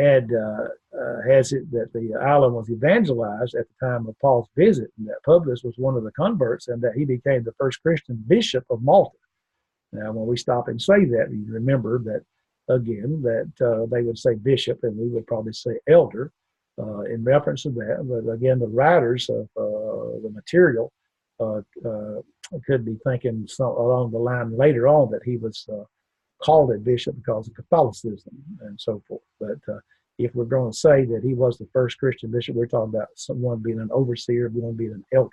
has it that the island was evangelized at the time of Paul's visit, and that Publius was one of the converts, and that he became the first Christian bishop of Malta. Now, when we stop and say that, you remember that, again, that they would say bishop, and we would probably say elder in reference to that. But again, the writers of the material could be thinking along the line later on that he was called a bishop because of Catholicism and so forth. But if we're going to say that he was the first Christian bishop, we're talking about someone being an overseer, one being an elder.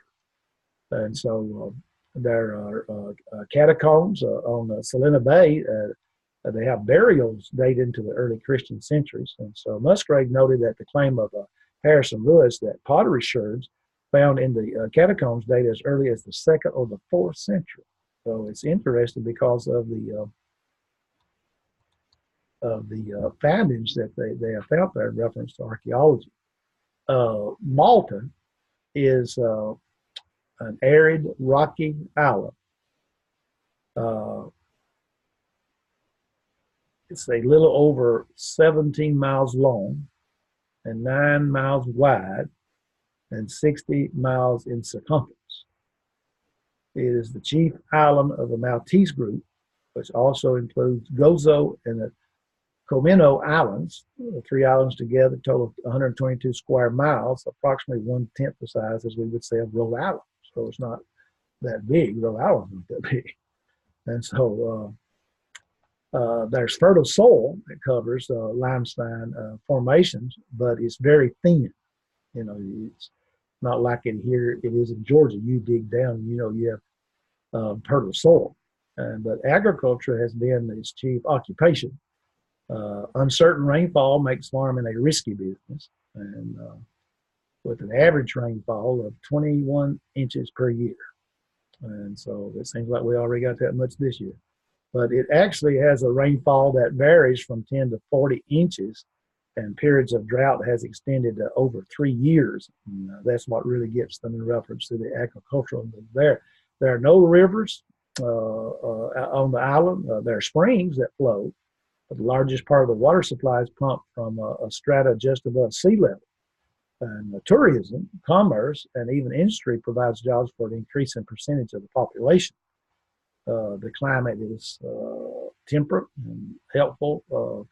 And so there are catacombs on Salina Bay. They have burials dated into the early Christian centuries. And so Musgrave noted that the claim of Harrison Lewis that pottery sherds found in the catacombs date as early as the 2nd or the 4th century. So it's interesting because of the findings that they have found there in reference to archaeology. Malta is an arid, rocky island. It's a little over 17 miles long and 9 miles wide and 60 miles in circumference. It is the chief island of the Maltese group, which also includes Gozo and the Comino Islands. The 3 islands together total 122 square miles, approximately 1/10 the size, as we would say, of Rhode Island. So it's not that big. Rhode Island's not that big. And so there's fertile soil that covers limestone formations, but it's very thin. You know, it's not like it here it is in Georgia. You dig down, you have fertile soil. But agriculture has been its chief occupation. Uncertain rainfall makes farming a risky business, and with an average rainfall of 21 inches per year. And so it seems like we already got that much this year. But it actually has a rainfall that varies from 10 to 40 inches, and periods of drought has extended to over 3 years. And, that's what really gets them in reference to the agricultural. There are no rivers on the island. There are springs that flow, but the largest part of the water supply is pumped from a strata just above sea level. And tourism, commerce, and even industry provides jobs for an increasing percentage of the population. The climate is temperate and helpful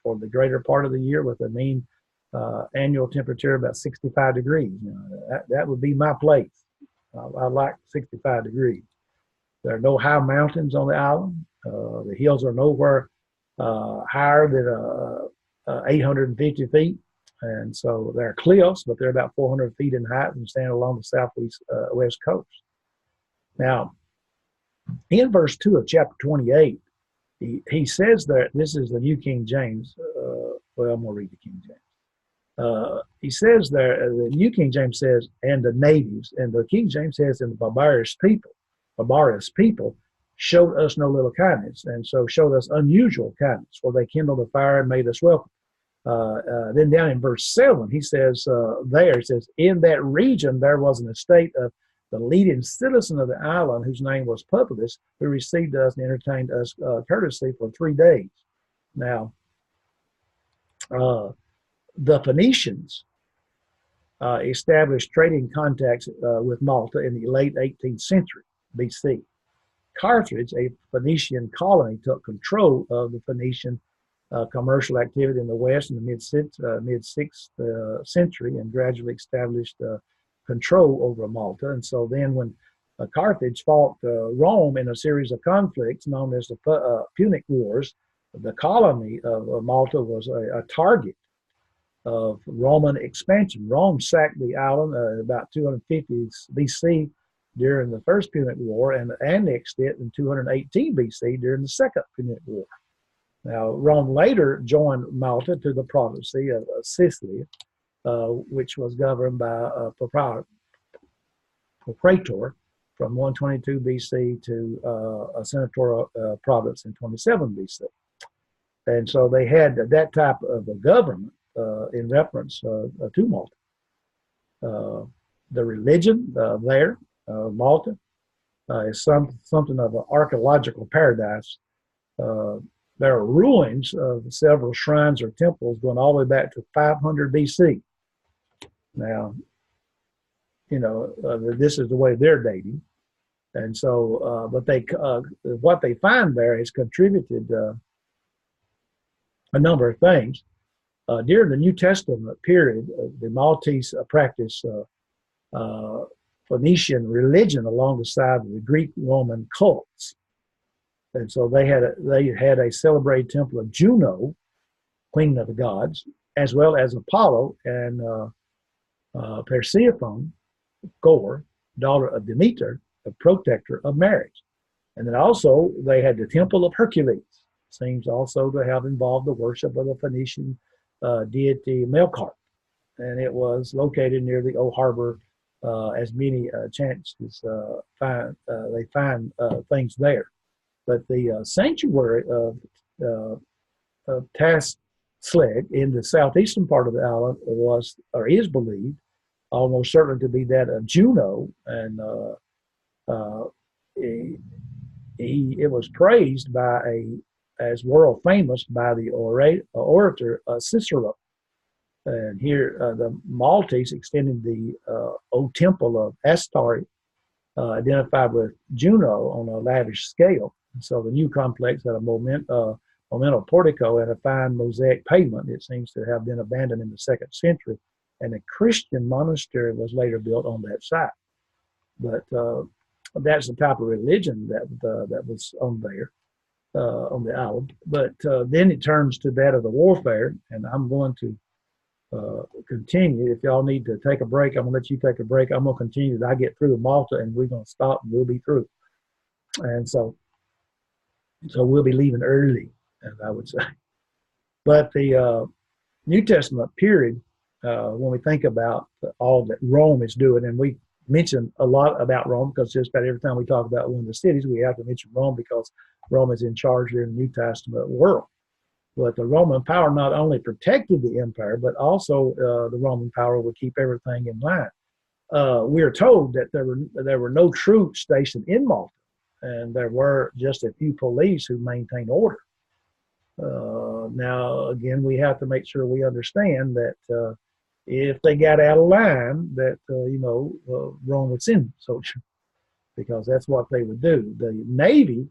for the greater part of the year, with a mean annual temperature of about 65 degrees. That would be my place. I like 65 degrees. There are no high mountains on the island. The hills are nowhere higher than 850 feet. And so there are cliffs, but they're about 400 feet in height and stand along the southwest west coast. Now, in verse 2 of chapter 28, he says that, this is the New King James. Well, I'm going to read the King James. He says there, the New King James says, and the natives, and the King James says, and the barbarous people showed us no little kindness, and so showed us unusual kindness, for they kindled a fire and made us welcome. Then down in verse 7, he says, in that region there was an estate of the leading citizen of the island, whose name was Publius, who received us and entertained us courtesy for 3 days. Now, the Phoenicians established trading contacts with Malta in the late 18th century BC. Carthage, a Phoenician colony, took control of the Phoenician commercial activity in the West in the mid-6th century, and gradually established control over Malta. And so then when Carthage fought Rome in a series of conflicts known as the Punic Wars, the colony of Malta was a target of Roman expansion. Rome sacked the island about 250 BC during the First Punic War, and annexed it in 218 BC during the Second Punic War. Now, Rome later joined Malta to the protesty of Sicily, which was governed by a propraetor from 122 BC to a senatorial province in 27 BC. And so they had that type of a government in reference to Malta. The religion there, Malta, is something of an archaeological paradise. There are ruins of several shrines or temples going all the way back to 500 BC. Now, this is the way they're dating. And so, but what they find there has contributed a number of things. During the New Testament period, the Maltese practiced Phoenician religion along the side of the Greek Roman cults. And so they had a celebrated temple of Juno, queen of the gods, as well as Apollo and Persephone, Gore, daughter of Demeter, the protector of marriage. And then also they had the temple of Hercules. Seems also to have involved the worship of the Phoenician deity Melkart. And it was located near the old harbor, as many chances they find things there. But the sanctuary of Tasleg in the southeastern part of the island was, or is believed, almost certain to be that of Juno, and it was praised as world famous by the orator Cicero. And here the Maltese extended the old temple of Astarte, identified with Juno on a lavish scale. So the new complex had a monumental portico and a fine mosaic pavement. It seems to have been abandoned in the 2nd century, and a Christian monastery was later built on that site. But that's the type of religion that was on there, on the island. But then it turns to that of the warfare, and I'm going to continue. If y'all need to take a break, I'm going to let you take a break. I'm going to continue till I get through with Malta, and we're going to stop, and we'll be through. And so we'll be leaving early, as I would say. But the New Testament period, when we think about all that Rome is doing, and we mention a lot about Rome because just about every time we talk about one of the cities, we have to mention Rome because Rome is in charge here in the New Testament world. But the Roman power not only protected the empire, but also the Roman power would keep everything in line. We are told that there were no troops stationed in Malta, and there were just a few police who maintained order. Now, again, we have to make sure we understand that if they got out of line, that Rome would send soldiers, because that's what they would do. The Navy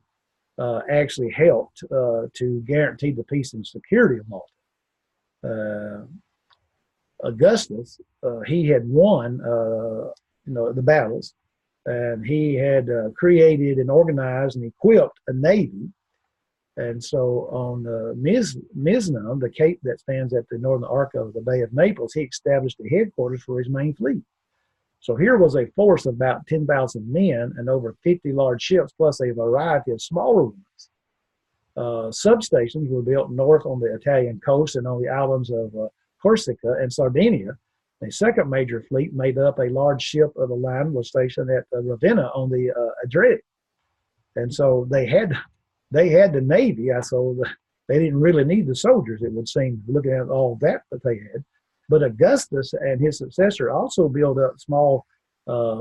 actually helped to guarantee the peace and security of Malta. Augustus, he had won, the battles, and he had created and organized and equipped a navy. And so on Misnum, the cape that stands at the northern arc of the Bay of Naples, he established the headquarters for his main fleet. So here was a force of about 10,000 men and over 50 large ships, plus a variety of smaller ones. Substations were built north on the Italian coast and on the islands of Corsica and Sardinia. A second major fleet made up a large ship of the line was stationed at Ravenna on the Adriatic. And so they had the Navy, so they didn't really need the soldiers, it would seem, looking at all that they had. But Augustus and his successor also built up small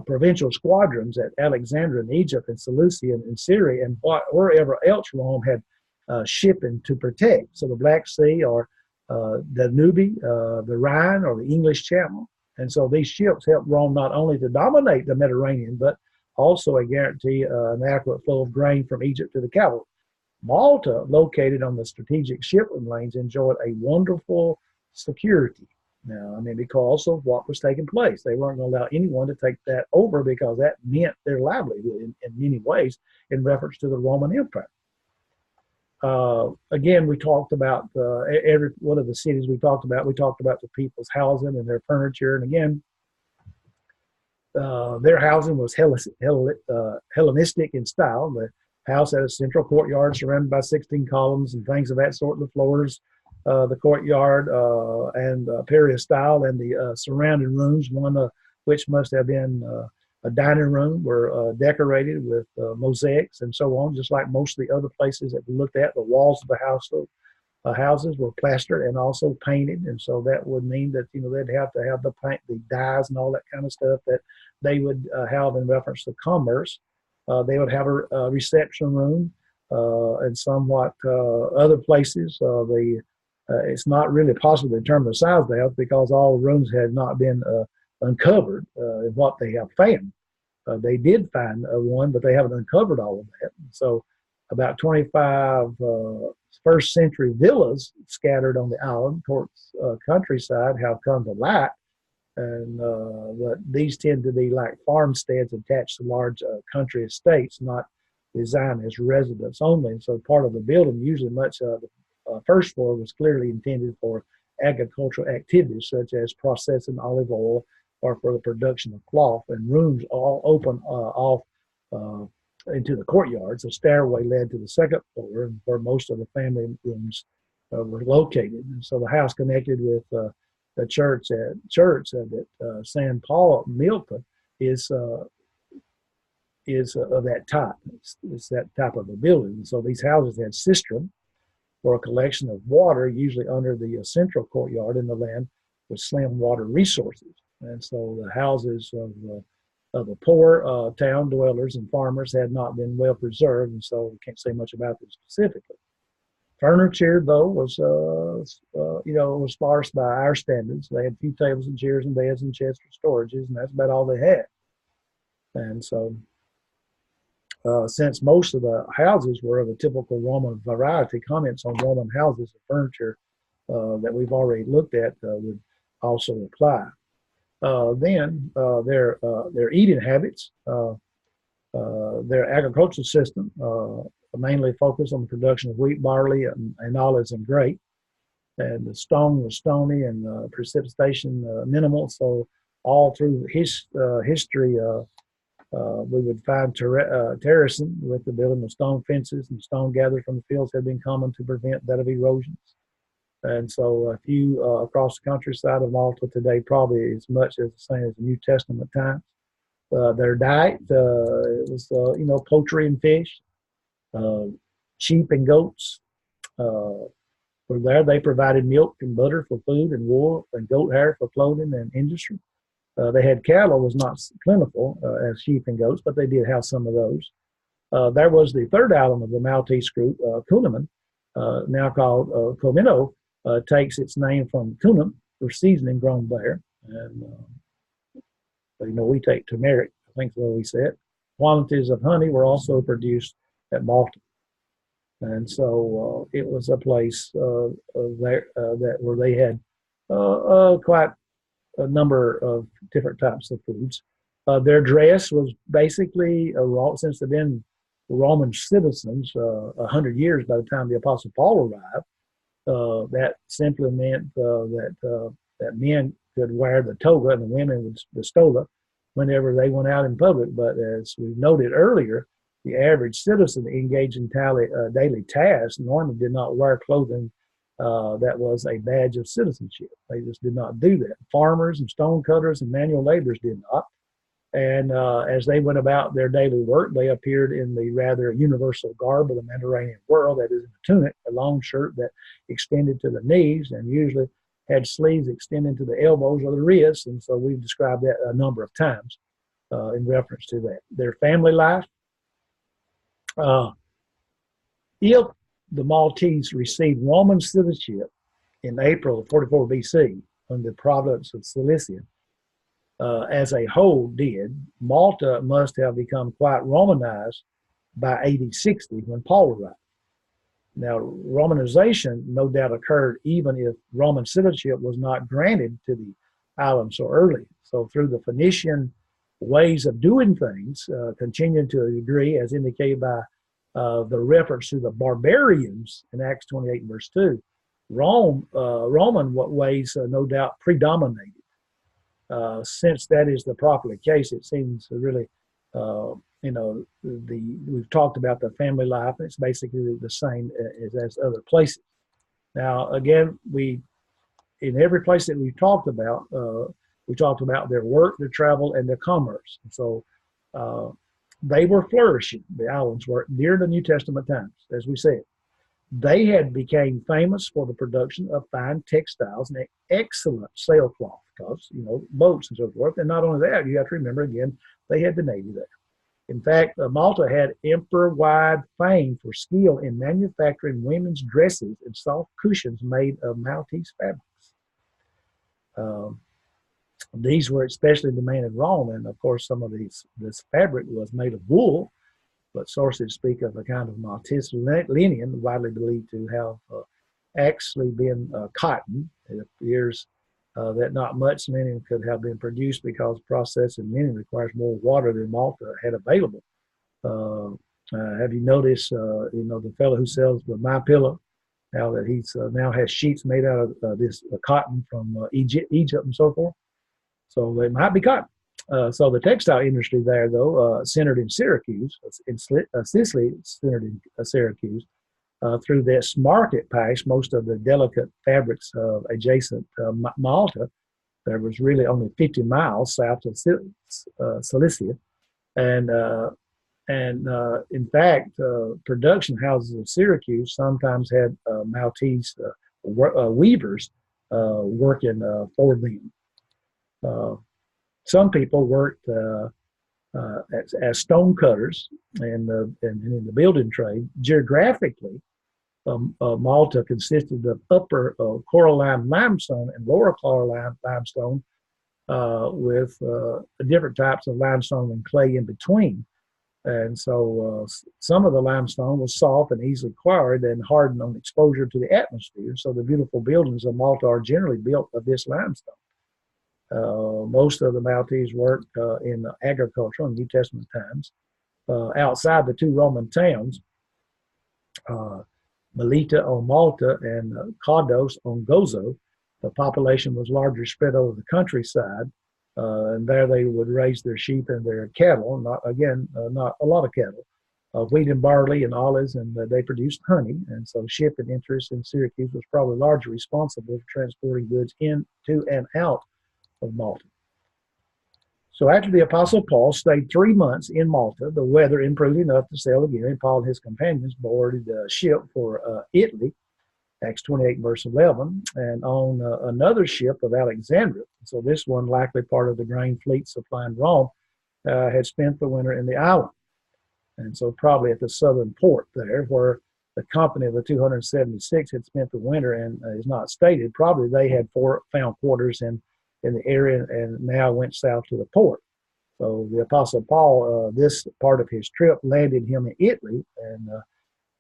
provincial squadrons at Alexandria in Egypt and Seleucia and Syria and wherever else Rome had shipping to protect. So the Black Sea or the Danube, the Rhine or the English Channel. And so these ships helped Rome not only to dominate the Mediterranean, but also a guarantee an adequate flow of grain from Egypt to the capital. Malta, located on the strategic shipping lanes, enjoyed a wonderful security. Now, because of what was taking place. They weren't going to allow anyone to take that over because that meant their livelihood in many ways in reference to the Roman Empire. Again, we talked about every one of the cities we talked about the people's housing and their furniture. And again, their housing was Hellenistic in style. The house had a central courtyard surrounded by 16 columns and things of that sort. The floors, the courtyard, and peristyle, and the surrounding rooms, one which must have been a dining room, were decorated with mosaics and so on, just like most of the other places that we looked at. The walls of the houses were plastered and also painted, and so that would mean that they'd have to have the paint, the dyes, and all that kind of stuff that they would have in reference to commerce. They would have a reception room and somewhat other places. It's not really possible to determine the size of the house because all the rooms had not been uncovered in what they have found. They did find one, but they haven't uncovered all of that. So about 25 first century villas scattered on the island towards countryside have come to light. And but these tend to be like farmsteads attached to large country estates, not designed as residence only. And so part of the building, usually much of the first floor, was clearly intended for agricultural activities such as processing olive oil or for the production of cloth. And rooms all open off into the courtyards. A stairway led to the second floor, where most of the family rooms were located. And so the house connected with the church at San Paul, Milton, is of that type. It's that type of a building. And so these houses had cistern for a collection of water, usually under the central courtyard in the land with slim water resources. And so the houses of the poor town dwellers and farmers had not been well preserved, and so we can't say much about them specifically. Furniture, though, was was sparse by our standards. They had a few tables and chairs and beds and chests for storages, and that's about all they had. And so, since most of the houses were of a typical Roman variety, comments on Roman houses and furniture that we've already looked at would also apply. Then their eating habits, their agricultural system, mainly focused on the production of wheat, barley, and olives and grape. And the stone was stony and precipitation minimal. So all through history, we would find terracing with the building of stone fences, and stone gathered from the fields had been common to prevent that of erosions. And so a few across the countryside of Malta today, probably as much as the same as the New Testament times. Their diet it was poultry and fish, sheep and goats. Were there. They provided milk and butter for food, and wool and goat hair for clothing and industry. They had cattle, was not plentiful as sheep and goats, but they did have some of those. There was the third island of the Maltese group, Cunnaman, now called Comino, takes its name from cunam, or seasoning grown there. And we take turmeric, I think is what we said. Quantities of honey were also produced at Malta. And so it was a place where they had quite a number of different types of foods. Their dress was basically, since they've been Roman citizens 100 years by the time the Apostle Paul arrived, that simply meant that men could wear the toga and the women would the stola whenever they went out in public. But as we noted earlier, the average citizen engaged in daily tasks normally did not wear clothing that was a badge of citizenship. They just did not do that. Farmers and stonecutters and manual laborers did not. And as they went about their daily work, they appeared in the rather universal garb of the Mediterranean world, that is, a tunic, a long shirt that extended to the knees and usually had sleeves extending to the elbows or the wrists. And so we've described that a number of times in reference to that. Their family life. If the Maltese received Roman citizenship in April of 44 BC under the province of Cilicia, as a whole did, Malta must have become quite Romanized by AD 60 when Paul arrived. Now, Romanization no doubt occurred even if Roman citizenship was not granted to the island so early. So through the Phoenician ways of doing things, continuing to a degree, as indicated by the reference to the barbarians in Acts 28 verse 2, Roman ways no doubt predominated. Since that is the proper case, it seems really we've talked about the family life. It's basically the same as other places. Now, again, in every place that we talked about their work, their travel, and their commerce. So they were flourishing. The islands were near the New Testament times, as we said. They had became famous for the production of fine textiles and excellent sailcloth, because boats and so forth. And not only that, you have to remember again, they had the Navy there. In fact, Malta had emperor-wide fame for skill in manufacturing women's dresses and soft cushions made of Maltese fabrics. These were especially demanded in Rome, and of course, some of this fabric was made of wool, but sources speak of a kind of Maltese linen, widely believed to have actually been cotton. It appears that not much linen could have been produced because processing linen requires more water than Malta had available. Have you noticed, the fellow who sells the My Pillow, how that he's now has sheets made out of this cotton from Egypt and so forth? So it might be cotton. So the textile industry there, though, centered in Syracuse, Sicily, centered in Syracuse, through this market passed most of the delicate fabrics of adjacent Malta. There was really only 50 miles south of Cilicia. And in fact, production houses of Syracuse sometimes had Maltese weavers working for them. Some people worked as stone cutters and in the building trade. Geographically, Malta consisted of upper coralline limestone and lower coralline limestone with different types of limestone and clay in between. And so some of the limestone was soft and easily quarried and hardened on exposure to the atmosphere. So the beautiful buildings of Malta are generally built of this limestone. Most of the Maltese worked in agriculture in New Testament times. Outside the two Roman towns, Marietta on Malta and Caudos on Gozo, the population was largely spread over the countryside, and there they would raise their sheep and their cattle. Not a lot of cattle, wheat and barley and olives, and they produced honey. And so, shipping interest in Syracuse was probably largely responsible for transporting goods into and out of Malta. So after the Apostle Paul stayed 3 months in Malta, the weather improved enough to sail again, and Paul and his companions boarded a ship for Italy, Acts 28, verse 11, and on another ship of Alexandria. So this one, likely part of the grain fleet supplying Rome, had spent the winter in the island. And so probably at the southern port there, where the company of the 276 had spent the winter, and is not stated, probably they had found quarters in the area and now went south to the port. So the Apostle Paul, this part of his trip landed him in Italy, and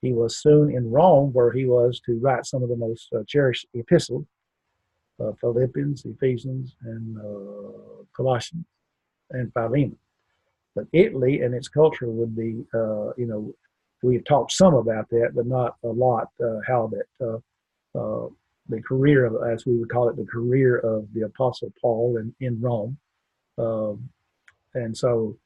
he was soon in Rome, where he was to write some of the most cherished epistles, Philippians, Ephesians, and Colossians, and Philemon. But Italy and its culture would be, we've talked some about that, but not a lot, how that the career of, as we would call it, the career of the Apostle Paul in Rome. And so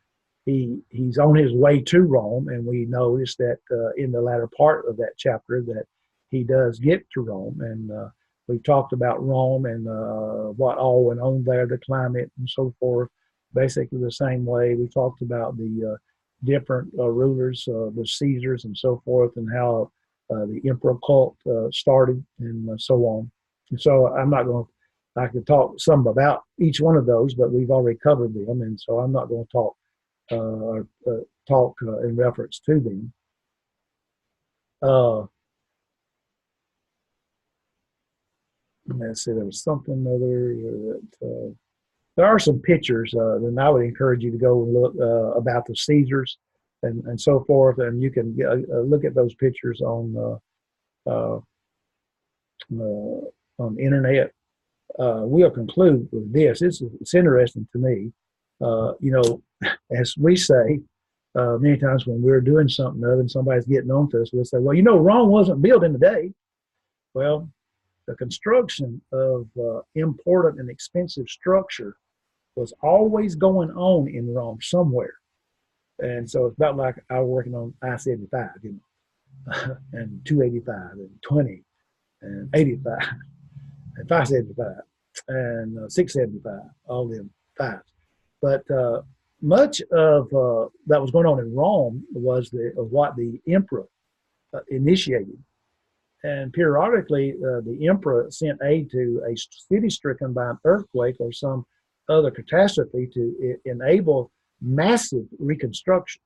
he's on his way to Rome, and we notice that in the latter part of that chapter that he does get to Rome. And we've talked about Rome and what all went on there, the climate and so forth, basically the same way. We talked about the different rulers, the Caesars and so forth, and how the emperor cult started and so on. And so I could talk some about each one of those, but we've already covered them, and so I'm not going to talk in reference to them. Let's see, there was something other that there are some pictures, and I would encourage you to go and look about the Caesars and so forth, and you can look at those pictures on the internet. We'll conclude with this. It's interesting to me. As we say many times when we're doing something other and somebody's getting on to us, we'll say, well, Rome wasn't built in a day. Well, the construction of important and expensive structure was always going on in Rome somewhere. And so it's about like I was working on I-75, you know, and 285 and 20 and 85 and 575 and 675, all them fives. But much of that was going on in Rome was what the emperor initiated. And periodically, the emperor sent aid to a city stricken by an earthquake or some other catastrophe to enable massive reconstruction.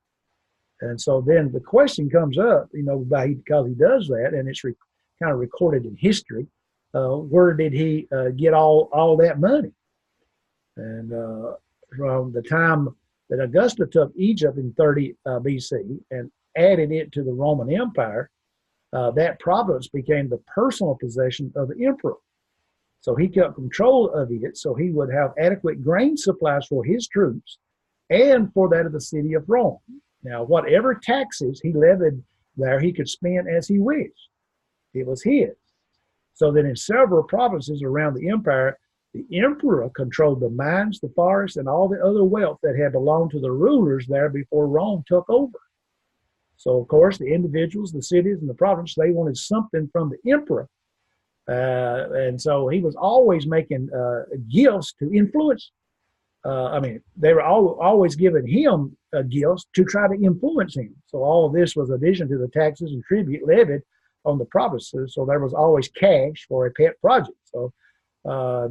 And so then the question comes up, you know, because he does that, and it's kind of recorded in history. Where did he get all that money? And from the time that Augusta took Egypt in 30 BC and added it to the Roman Empire, that province became the personal possession of the emperor. So he kept control of it so he would have adequate grain supplies for his troops and for that of the city of Rome. Now, whatever taxes he levied there, he could spend as he wished. It was his. So that in several provinces around the empire, the emperor controlled the mines, the forests, and all the other wealth that had belonged to the rulers there before Rome took over. So, of course, the individuals, the cities, and the province, they wanted something from the emperor. And so he was always making gifts to influence. They were always giving him gifts to try to influence him. So all of this was addition to the taxes and tribute levied on the provinces. So there was always cash for a pet project. So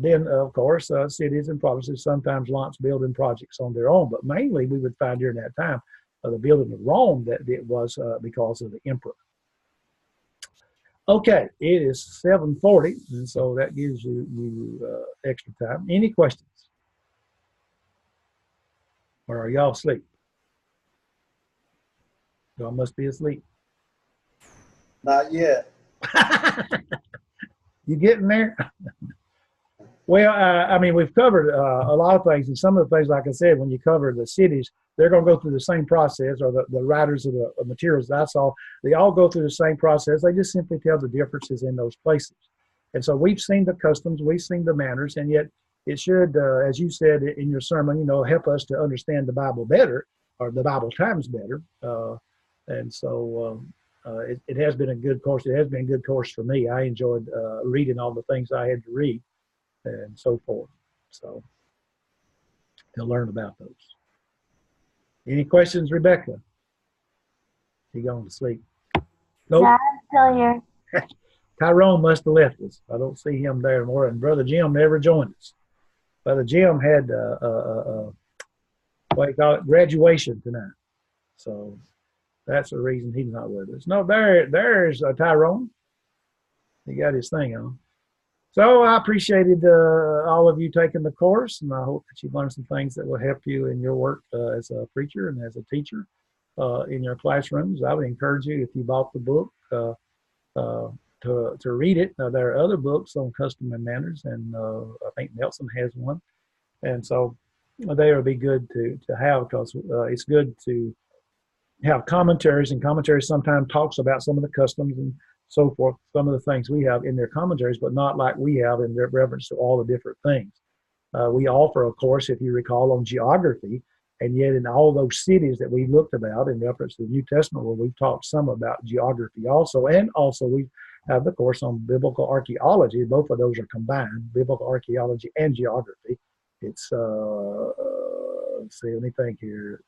then, of course, cities and provinces sometimes launched building projects on their own. But mainly we would find during that time the building of Rome that it was because of the emperor. Okay, it is 7:40, and so that gives you extra time. Any questions? Or are y'all asleep? Y'all must be asleep. Not yet. You getting there? Well, we've covered a lot of things, and some of the things, like I said, when you cover the cities, they're going to go through the same process, or the writers of the materials that I saw, they all go through the same process. They just simply tell the differences in those places. And so we've seen the customs, we've seen the manners, and yet it should, as you said in your sermon, help us to understand the Bible better, or the Bible times better. And so it has been a good course. It has been a good course for me. I enjoyed reading all the things I had to read and so forth. So to learn about those. Any questions, Rebecca? He going to sleep? Nope. Yeah, I'm still here. Tyrone must have left us. I don't see him there anymore. And Brother Jim never joined us. Brother Jim had what do you call it, graduation tonight. So that's the reason he's not with us. No, there's Tyrone. He got his thing on. So I appreciated all of you taking the course, and I hope that you've learned some things that will help you in your work as a preacher and as a teacher in your classrooms. I would encourage you, if you bought the book, to read it. There are other books on custom and manners, and I think Nelson has one. And so they would be good to have, because it's good to have commentaries, and commentaries sometimes talks about some of the customs and so forth, some of the things we have in their commentaries, but not like we have in their reference to all the different things. We offer, of course, if you recall, on geography, and yet in all those cities that we looked about in reference to the New Testament, where we've talked some about geography also, and also we have the course on biblical archaeology. Both of those are combined, biblical archaeology and geography. It's, let's see, let me think here,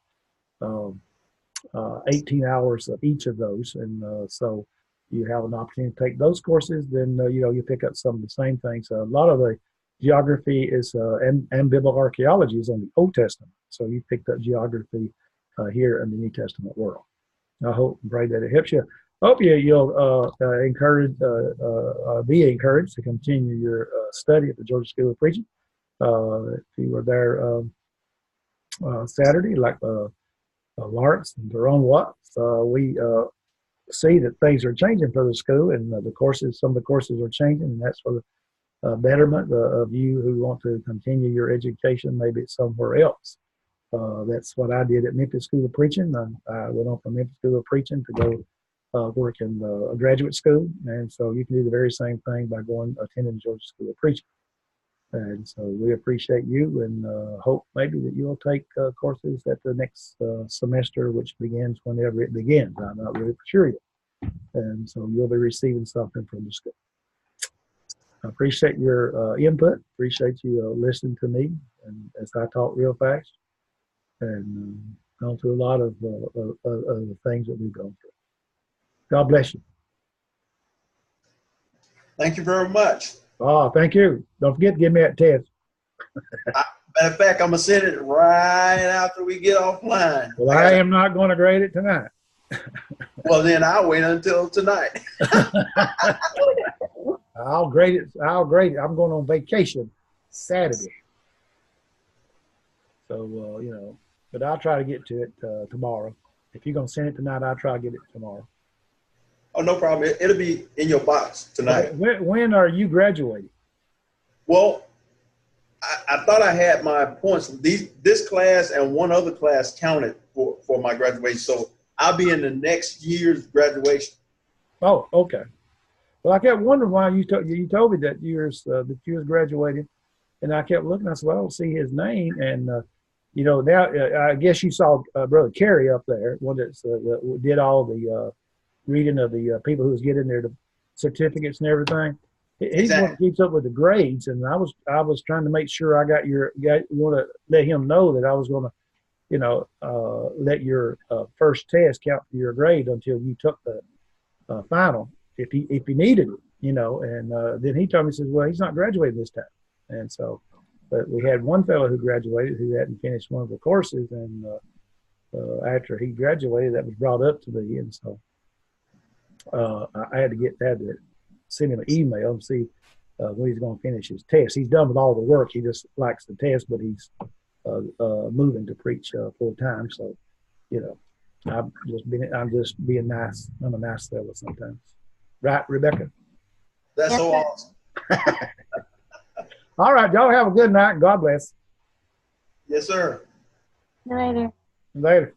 18 hours of each of those, and so you have an opportunity to take those courses, then you pick up some of the same things. A lot of the geography is and biblical archaeology is on the Old Testament, so you picked up geography here in the New Testament world. I hope and pray that it helps you. Hope you'll be encouraged to continue your study at the Georgia School of Preaching. If you were there Saturday, like Lawrence and Jerome Watts, we see that things are changing for the school, and some of the courses are changing, and that's for the betterment of you who want to continue your education maybe somewhere else. That's what I did at Memphis School of Preaching. I went on from Memphis School of Preaching to go work in a graduate school, and so you can do the very same thing by attending Georgia School of Preaching. And so we appreciate you and hope maybe that you'll take courses at the next semester, which begins whenever it begins. I'm not really sure yet. And so you'll be receiving something from the school. I appreciate your input. Appreciate you listening to me and as I talk real fast and gone through a lot of the things that we've gone through. God bless you. Thank you very much. Oh, thank you. Don't forget to give me that test. Matter of fact, I'm gonna send it right after we get offline. Well, I am not going to grade it tonight. Well, then I'll wait until tonight. I'll grade it. I'll grade it. I'm going on vacation Saturday. So, you know, but I'll try to get to it tomorrow. If you're going to send it tonight, I'll try to get it tomorrow. Oh, no problem. It'll be in your box tonight. When are you graduating? Well, I thought I had my points. This class and one other class counted for my graduation. So I'll be in the next year's graduation. Oh, okay. Well, I kept wondering why you told me that you was graduating, and I kept looking. I said, well, I don't see his name, and you know, now I guess you saw Brother Kerry up there, one that did all the reading of the people who was getting their certificates and everything. He's the one that keeps up with the grades, and I was trying to make sure I want to let him know that I was going to, you know, let your first test count for your grade until you took the final, if he needed it, you know. And then he told me, he says, well, he's not graduating this time. And so, but we had one fellow who graduated who hadn't finished one of the courses, and after he graduated, that was brought up to me, and so I had to send him an email and see when he's going to finish his test. He's done with all the work. He just likes the test, but he's moving to preach full time. So, you know, I'm just being nice. I'm a nice fellow sometimes. Right, Rebecca? That's Yes, so sir. awesome. All right, y'all have a good night. God bless. Yes, sir. See you later. Later.